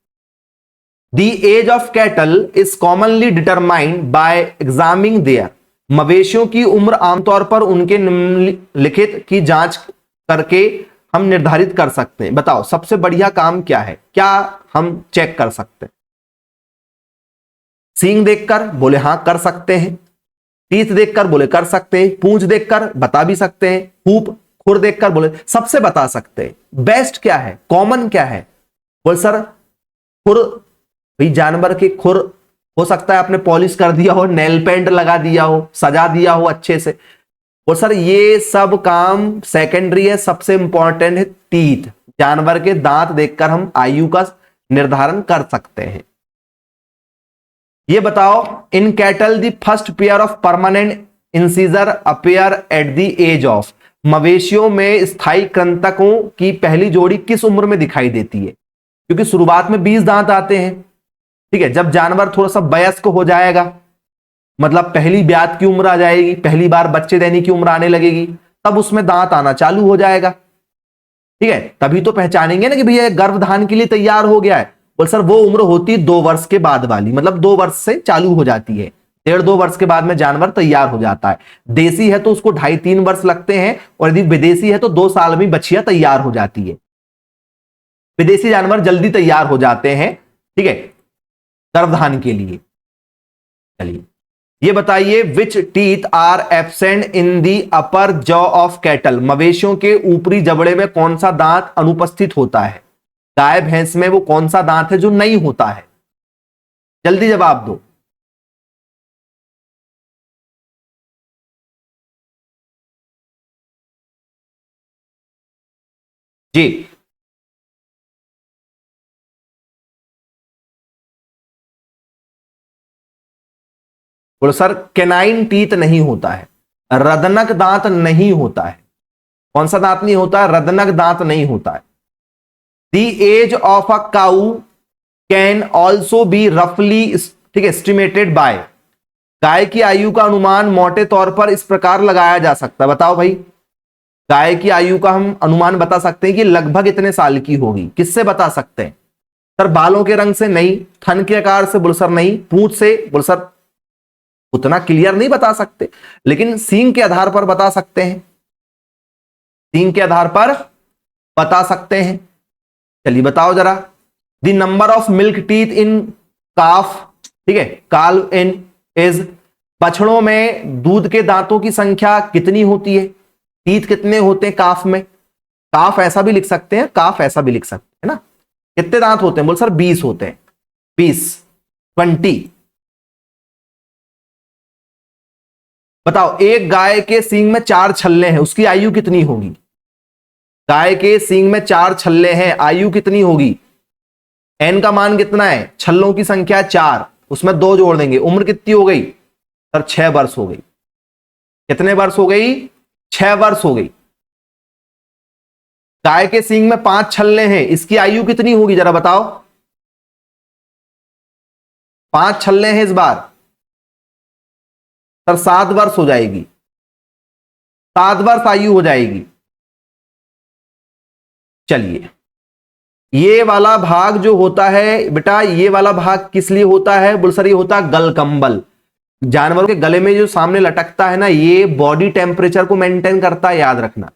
the age of cattle is commonly determined by examining their, मवेशियों की उम्र आमतौर पर उनके निम्नलिखित की जांच करके हम निर्धारित कर सकते हैं, बताओ सबसे बढ़िया काम क्या है, क्या हम चेक कर सकते हैं, सींग देखकर, बोले हां कर सकते हैं, टीथ देखकर, बोले कर सकते हैं, पूंछ देखकर बता भी सकते हैं, हूप खुर देखकर, बोले सबसे बता सकते हैं, बेस्ट क्या है, कॉमन क्या है, बोले सर खुर भाई जानवर के खुर हो सकता है आपने पॉलिश कर दिया हो, नेल पेंट लगा दिया हो, सजा दिया हो अच्छे से। और सर ये सब काम सेकेंडरी है, सबसे इंपॉर्टेंट है टीथ। जानवर के दांत देखकर हम आयु का निर्धारण कर सकते हैं। ये बताओ, in cattle the first pair of permanent incisor appear at the age of. मवेशियों में स्थायी कृंतकों की पहली जोड़ी किस उम्र में दिखाई देती है? क्योंकि शुरुआत में 20 दांत आते हैं, ठीक है। जब जानवर थोड़ा सा वयस्क हो जाएगा, मतलब पहली ब्यात की उम्र आ जाएगी, पहली बार बच्चे देने की उम्र आने लगेगी, तब उसमें दांत आना चालू हो जाएगा, ठीक है। तभी तो पहचानेंगे ना कि भैया गर्भधान के लिए तैयार हो गया है। बोल सर वो उम्र होती है 2 वर्ष के बाद वाली, मतलब 2 वर्ष से चालू हो जाती है, 1.5-2 वर्ष के बाद में जानवर तैयार हो जाता है। देसी है तो उसको 2.5-3 वर्ष लगते हैं, और यदि विदेशी है तो 2 साल में बछिया तैयार हो जाती है। विदेशी जानवर जल्दी तैयार हो जाते हैं, ठीक है, गर्भधान के लिए। चलिए ये बताइए, which teeth are absent in the upper jaw of cattle. मवेशियों के ऊपरी जबड़े में कौन सा दांत अनुपस्थित होता है? गाय भैंस में वो कौन सा दांत है जो नहीं होता है? जल्दी जवाब दो। जी बोलो सर, कैनाइन टीथ नहीं होता है, रदनक दांत नहीं होता है। कौन सा दांत नहीं होता है? रदनक दांत नहीं होता है। The age of a cow can also be रफली, ठीक है, एस्टिमेटेड बाय। गाय की आयु का अनुमान मोटे तौर पर इस प्रकार लगाया जा सकता है। बताओ भाई, गाय की आयु का हम अनुमान बता सकते हैं कि लगभग इतने साल की होगी। किससे बता सकते हैं? सर बालों के रंग से नहीं, थन के आकार से बुलसर नहीं, पूंछ से बुलसर उतना क्लियर नहीं बता सकते, लेकिन सींग के आधार पर बता सकते हैं, सींग के आधार पर बता सकते हैं। चलिए बताओ जरा, the number of milk teeth in calf, ठीक है, काल्व इन इज। बछड़ों में दूध के दांतों की संख्या कितनी होती है? टीथ कितने होते हैं काफ में? काफ ऐसा भी लिख सकते हैं, काफ ऐसा भी लिख सकते हैं ना। कितने दांत होते हैं? बोल सर 20 होते हैं, 20। बताओ, एक गाय के सींग में 4 छल्ले हैं, उसकी आयु कितनी होगी? गाय के सींग में 4 छल्ले हैं, आयु कितनी होगी? एन का मान कितना है? छल्लों की संख्या 4, उसमें 2 जोड़ देंगे, उम्र कितनी हो गई? सर 6 वर्ष हो गई। कितने वर्ष हो गई? 6 वर्ष हो गई। गाय के सींग में 5 छल्ले हैं, इसकी आयु कितनी होगी जरा बताओ? 5 छल्ले हैं इस बार, सर 7 वर्ष हो जाएगी, 7 वर्ष आयु हो जाएगी। चलिए, ये वाला भाग जो होता है बेटा, ये वाला भाग किस लिए होता है? बोल सर ये होता है गलकंबल। जानवरों के गले में जो सामने लटकता है ना, ये बॉडी टेम्परेचर को मेंटेन करता है, याद रखना।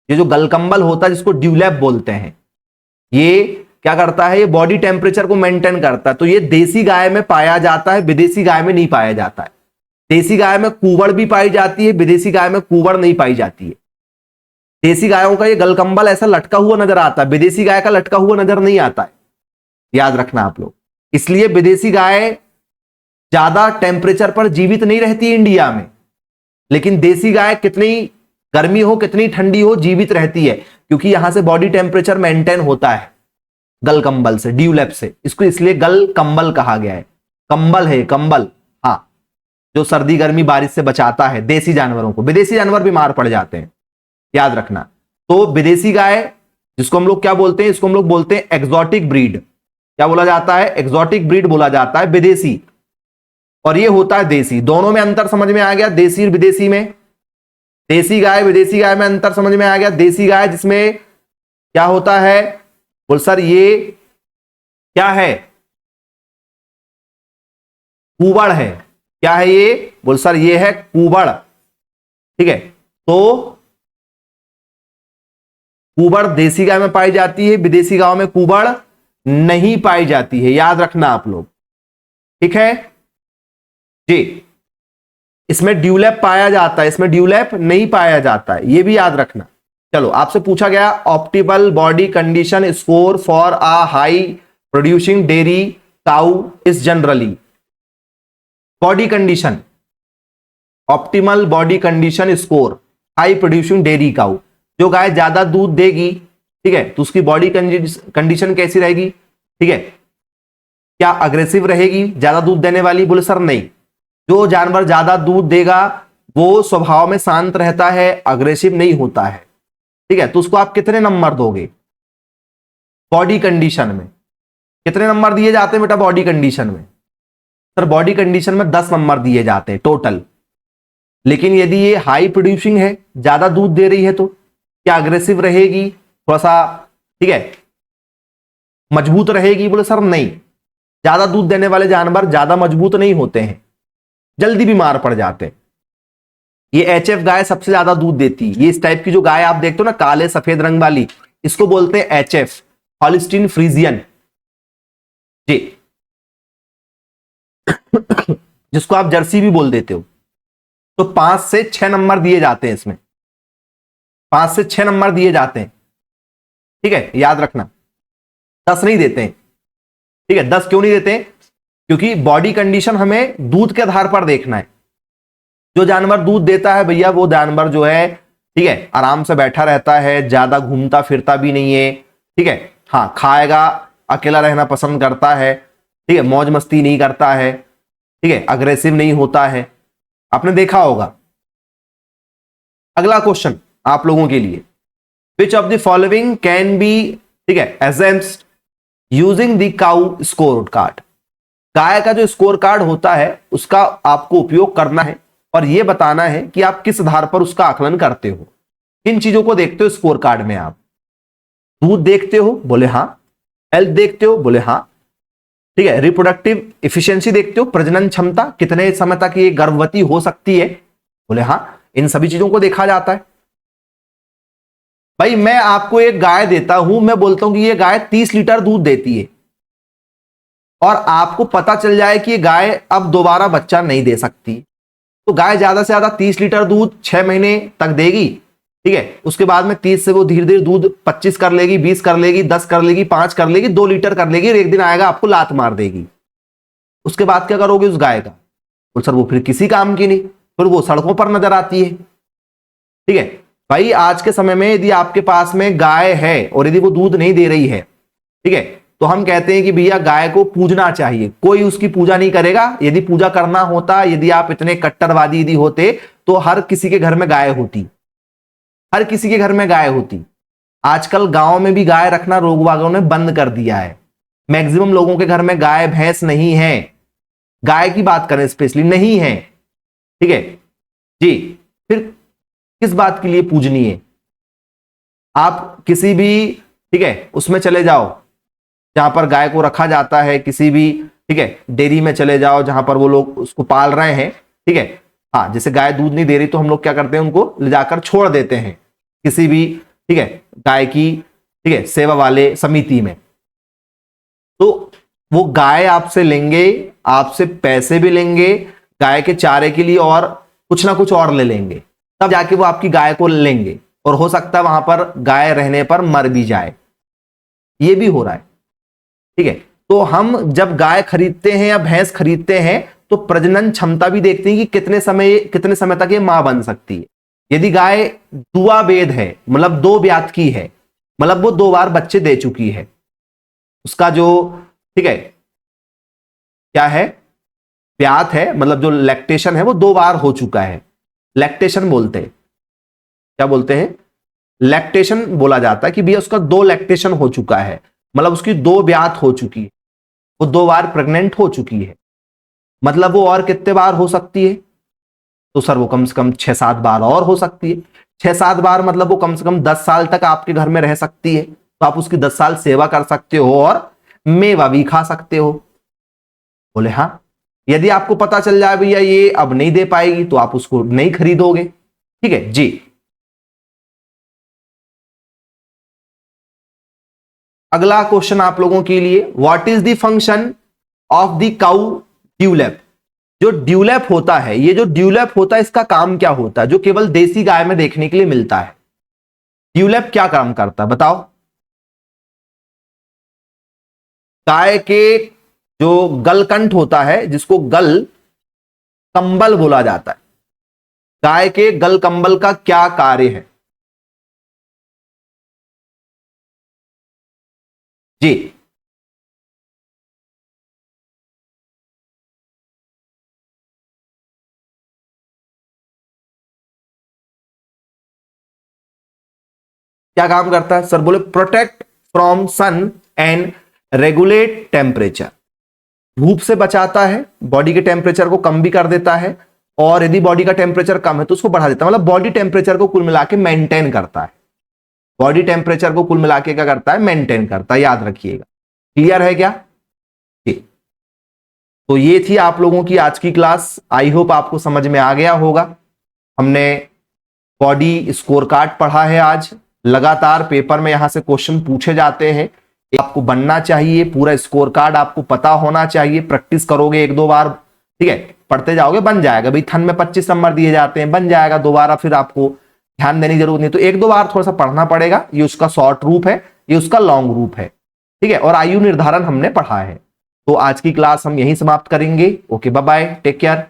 ये जो गलकंबल होता है जिसको ड्यूलैप बोलते हैं, ये क्या करता है? ये बॉडी टेम्परेचर को मेंटेन करता है। तो ये देसी गाय में पाया जाता है, विदेशी गाय में नहीं पाया जाता है। देसी गाय में कुंवड़ भी पाई जाती है, विदेशी गाय में कुंवड़ नहीं पाई जाती है। देसी गायों का ये गलकंबल ऐसा लटका हुआ नजर आता है, विदेशी गाय का लटका हुआ नजर नहीं आता है, याद रखना आप लोग। इसलिए विदेशी गाय ज्यादा टेम्परेचर पर जीवित नहीं रहती इंडिया में, लेकिन देसी गाय कितनी गर्मी हो कितनी ठंडी हो जीवित रहती है, क्योंकि यहां से बॉडी टेम्परेचर मेंटेन होता है गलकंबल से, ड्यूलैप से। इसको इसलिए गलकंबल कहा गया है। कंबल है कंबल, हाँ, जो सर्दी गर्मी बारिश से बचाता है देसी जानवरों को। विदेशी जानवर बीमार पड़ जाते हैं, याद रखना। तो विदेशी गाय जिसको हम लोग क्या बोलते हैं? इसको हम लोग बोलते हैं एक्सोटिक ब्रीड। क्या बोला जाता है? एक्सोटिक ब्रीड बोला जाता है विदेशी, और ये होता है देसी। दोनों में अंतर समझ में आ गया, देसी और विदेशी में। देसी गाय विदेशी गाय में अंतर समझ में आ गया। देसी गाय जिसमें क्या होता है? बोल सर ये क्या है? कुबड़ है। क्या है ये? बोल सर ये है कुबड़, ठीक है। तो कुबड़ देसी गाय में पाई जाती है, विदेशी गायों में कुबड़ नहीं पाई जाती है, याद रखना आप लोग, ठीक है जी। इसमें ड्यूलैप पाया जाता है, इसमें ड्यूलैप नहीं पाया जाता है, ये भी याद रखना। चलो, आपसे पूछा गया optimal body condition score for a high producing dairy cow is generally body condition, optimal body condition score, high producing dairy cow. जो गाय ज्यादा दूध देगी, ठीक है, तो उसकी बॉडी कंडीशन कैसी रहेगी, ठीक है, क्या अग्रेसिव रहेगी ज्यादा दूध देने वाली? बोले सर नहीं, जो जानवर ज्यादा दूध देगा वो स्वभाव में शांत रहता है, अग्रेसिव नहीं होता है, ठीक है। तो उसको आप कितने नंबर दोगे बॉडी कंडीशन में? कितने नंबर दिए जाते हैं बेटा बॉडी कंडीशन में? सर बॉडी कंडीशन में 10 नंबर दिए जाते हैं टोटल। लेकिन यदि ये हाई प्रोड्यूसिंग है, ज्यादा दूध दे रही है, तो क्या अग्रेसिव रहेगी, थोड़ा सा, ठीक है, मजबूत रहेगी? बोले सर नहीं, ज्यादा दूध देने वाले जानवर ज्यादा मजबूत नहीं होते हैं, जल्दी बीमार पड़ जाते हैं। ये एचएफ गाय सबसे ज्यादा दूध देती है। ये इस टाइप की जो गाय आप देखते हो ना, काले सफेद रंग वाली, इसको बोलते हैं एचएफ, हॉलिस्टीन फ्रीजियन जी, जिसको आप जर्सी भी बोल देते हो। तो 5 से 6 नंबर दिए जाते हैं इसमें, 5 से 6 नंबर दिए जाते हैं, ठीक है, याद रखना। 10 नहीं देते हैं, ठीक है। 10 क्यों नहीं देते हैं? क्योंकि बॉडी कंडीशन हमें दूध के आधार पर देखना है। जो जानवर दूध देता है भैया, वो जानवर जो है, ठीक है, आराम से बैठा रहता है, ज्यादा घूमता फिरता भी नहीं है, ठीक है, हाँ खाएगा, अकेला रहना पसंद करता है, ठीक है, मौज मस्ती नहीं करता है, ठीक है, अग्रेसिव नहीं होता है, आपने देखा होगा। अगला क्वेश्चन आप लोगों के लिए, which of the following can be, ठीक है, exempt using the cow score card. गाय का जो स्कोर कार्ड होता है उसका आपको उपयोग करना है और यह बताना है कि आप किस आधार पर उसका आकलन करते हो। किन चीजों को देखते हो स्कोर कार्ड में? आप दूध देखते हो? बोले हाँ। हेल्थ देखते हो? बोले हाँ, ठीक है। रिप्रोडक्टिव एफिशिएंसी देखते हो, प्रजनन क्षमता, कितने समय तक ये गर्भवती हो सकती है? बोले हाँ। इन सभी चीजों को देखा जाता है। भाई मैं आपको एक गाय देता हूं, मैं बोलता हूं कि ये गाय 30 लीटर दूध देती है और आपको पता चल जाए कि ये गाय अब दोबारा बच्चा नहीं दे सकती, तो गाय ज्यादा से ज्यादा 30 लीटर दूध 6 महीने तक देगी, ठीक है। उसके बाद में 30 से वो धीरे धीरे दूध 25 कर लेगी, 20 कर लेगी, 10 कर लेगी, 5 कर लेगी, 2 लीटर कर लेगी और एक दिन आएगा आपको लात मार देगी। उसके बाद क्या करोगे उस गाय का? तो सर वो फिर किसी काम की नहीं, फिर वो सड़कों पर नजर आती है, ठीक है। भाई आज के समय में यदि आपके पास में गाय है और यदि वो दूध नहीं दे रही है, ठीक है, तो हम कहते हैं कि भैया गाय को पूजना चाहिए। कोई उसकी पूजा नहीं करेगा। यदि पूजा करना होता, यदि आप इतने कट्टरवादी यदि होते, तो हर किसी के घर में गाय होती, हर किसी के घर में गाय होती। आजकल गांव में भी गाय रखना लोग वालों ने बंद कर दिया है। मैक्सिमम लोगों के घर में गाय भैंस नहीं है, गाय की बात करें स्पेशली नहीं है, ठीक है जी। फिर किस बात के लिए पूजनी है? आप किसी भी, ठीक है, उसमें चले जाओ जहां पर गाय को रखा जाता है, किसी भी, ठीक है, डेयरी में चले जाओ जहां पर वो लोग उसको पाल रहे हैं, ठीक है। हाँ, जैसे गाय दूध नहीं दे रही तो हम लोग क्या करते हैं, उनको ले जाकर छोड़ देते हैं किसी भी, ठीक है, गाय की, ठीक है, सेवा वाले समिति में। तो वो गाय आपसे लेंगे, आपसे पैसे भी लेंगे गाय के चारे के लिए और कुछ ना कुछ और ले लेंगे, तब जाके वो आपकी गाय को लेंगे। और हो सकता है वहां पर गाय रहने पर मर भी जाए, ये भी हो रहा है, ठीक है। तो हम जब गाय खरीदते हैं या भैंस खरीदते हैं तो प्रजनन क्षमता भी देखते हैं कि कितने समय तक ये मां बन सकती है। यदि गाय दुआ बेद है, मतलब 2 ब्यात की है, मतलब वो 2 बार बच्चे दे चुकी है, उसका जो, ठीक है, क्या है, ब्यात है, मतलब जो लैक्टेशन है वो 2 बार हो चुका है। लैक्टेशन बोलते हैं, क्या बोलते हैं? लैक्टेशन बोला जाता है कि भैया उसका 2 लैक्टेशन हो चुका है, मतलब उसकी 2 ब्यात हो चुकी है, वो 2 बार प्रेग्नेंट हो चुकी है। मतलब वो और कितने बार हो सकती है? तो सर वो कम से कम 6-7 बार और हो सकती है। 6-7 बार मतलब वो कम से कम 10 साल तक आपके घर में रह सकती है, तो आप उसकी 10 साल सेवा कर सकते हो और मेवा भी खा सकते हो। बोले हाँ। यदि आपको पता चल जाए भैया ये अब नहीं दे पाएगी तो आप उसको नहीं खरीदोगे, ठीक है जी। अगला क्वेश्चन आप लोगों के लिए, what is the function of the cow dewlap. जो ड्यूलैप होता है, ये जो ड्यूलैप होता है इसका काम क्या होता है, जो केवल देसी गाय में देखने के लिए मिलता है? ड्यूलैप क्या काम करता है बताओ? गाय के जो गलकंठ होता है, जिसको गल कंबल बोला जाता है, गाय के गल कंबल का क्या कार्य है? जी, क्या काम करता है सर? बोले protect from sun and regulate temperature. धूप से बचाता है, बॉडी के टेम्परेचर को कम भी कर देता है, और यदि बॉडी का टेम्परेचर कम है तो उसको बढ़ा देता है। मतलब बॉडी टेम्परेचर को कुल मिला के मेंटेन करता है। बॉडी टेम्परेचर को कुल मिला के क्या करता है? मेंटेन करता है, याद रखिएगा। क्लियर है क्या? ठीक। तो ये थी आप लोगों की आज की क्लास। आई होप आपको समझ में आ गया होगा। हमने बॉडी स्कोर कार्ड पढ़ा है आज। लगातार पेपर में यहां से क्वेश्चन पूछे जाते हैं, आपको बनना चाहिए, पूरा स्कोर कार्ड आपको पता होना चाहिए। प्रैक्टिस करोगे एक दो बार, ठीक है, पढ़ते जाओगे, बन जाएगा। भाई थन में 25 नंबर दिए जाते हैं, बन जाएगा। दोबारा फिर आपको ध्यान देने की जरूरत नहीं, तो एक दो बार थोड़ा सा पढ़ना पड़ेगा। ये उसका शॉर्ट रूप है, ये उसका लॉन्ग रूप है, ठीक है। और आयु निर्धारण हमने पढ़ा है। तो आज की क्लास हम यहीं समाप्त करेंगे। Okay, bye bye, take care.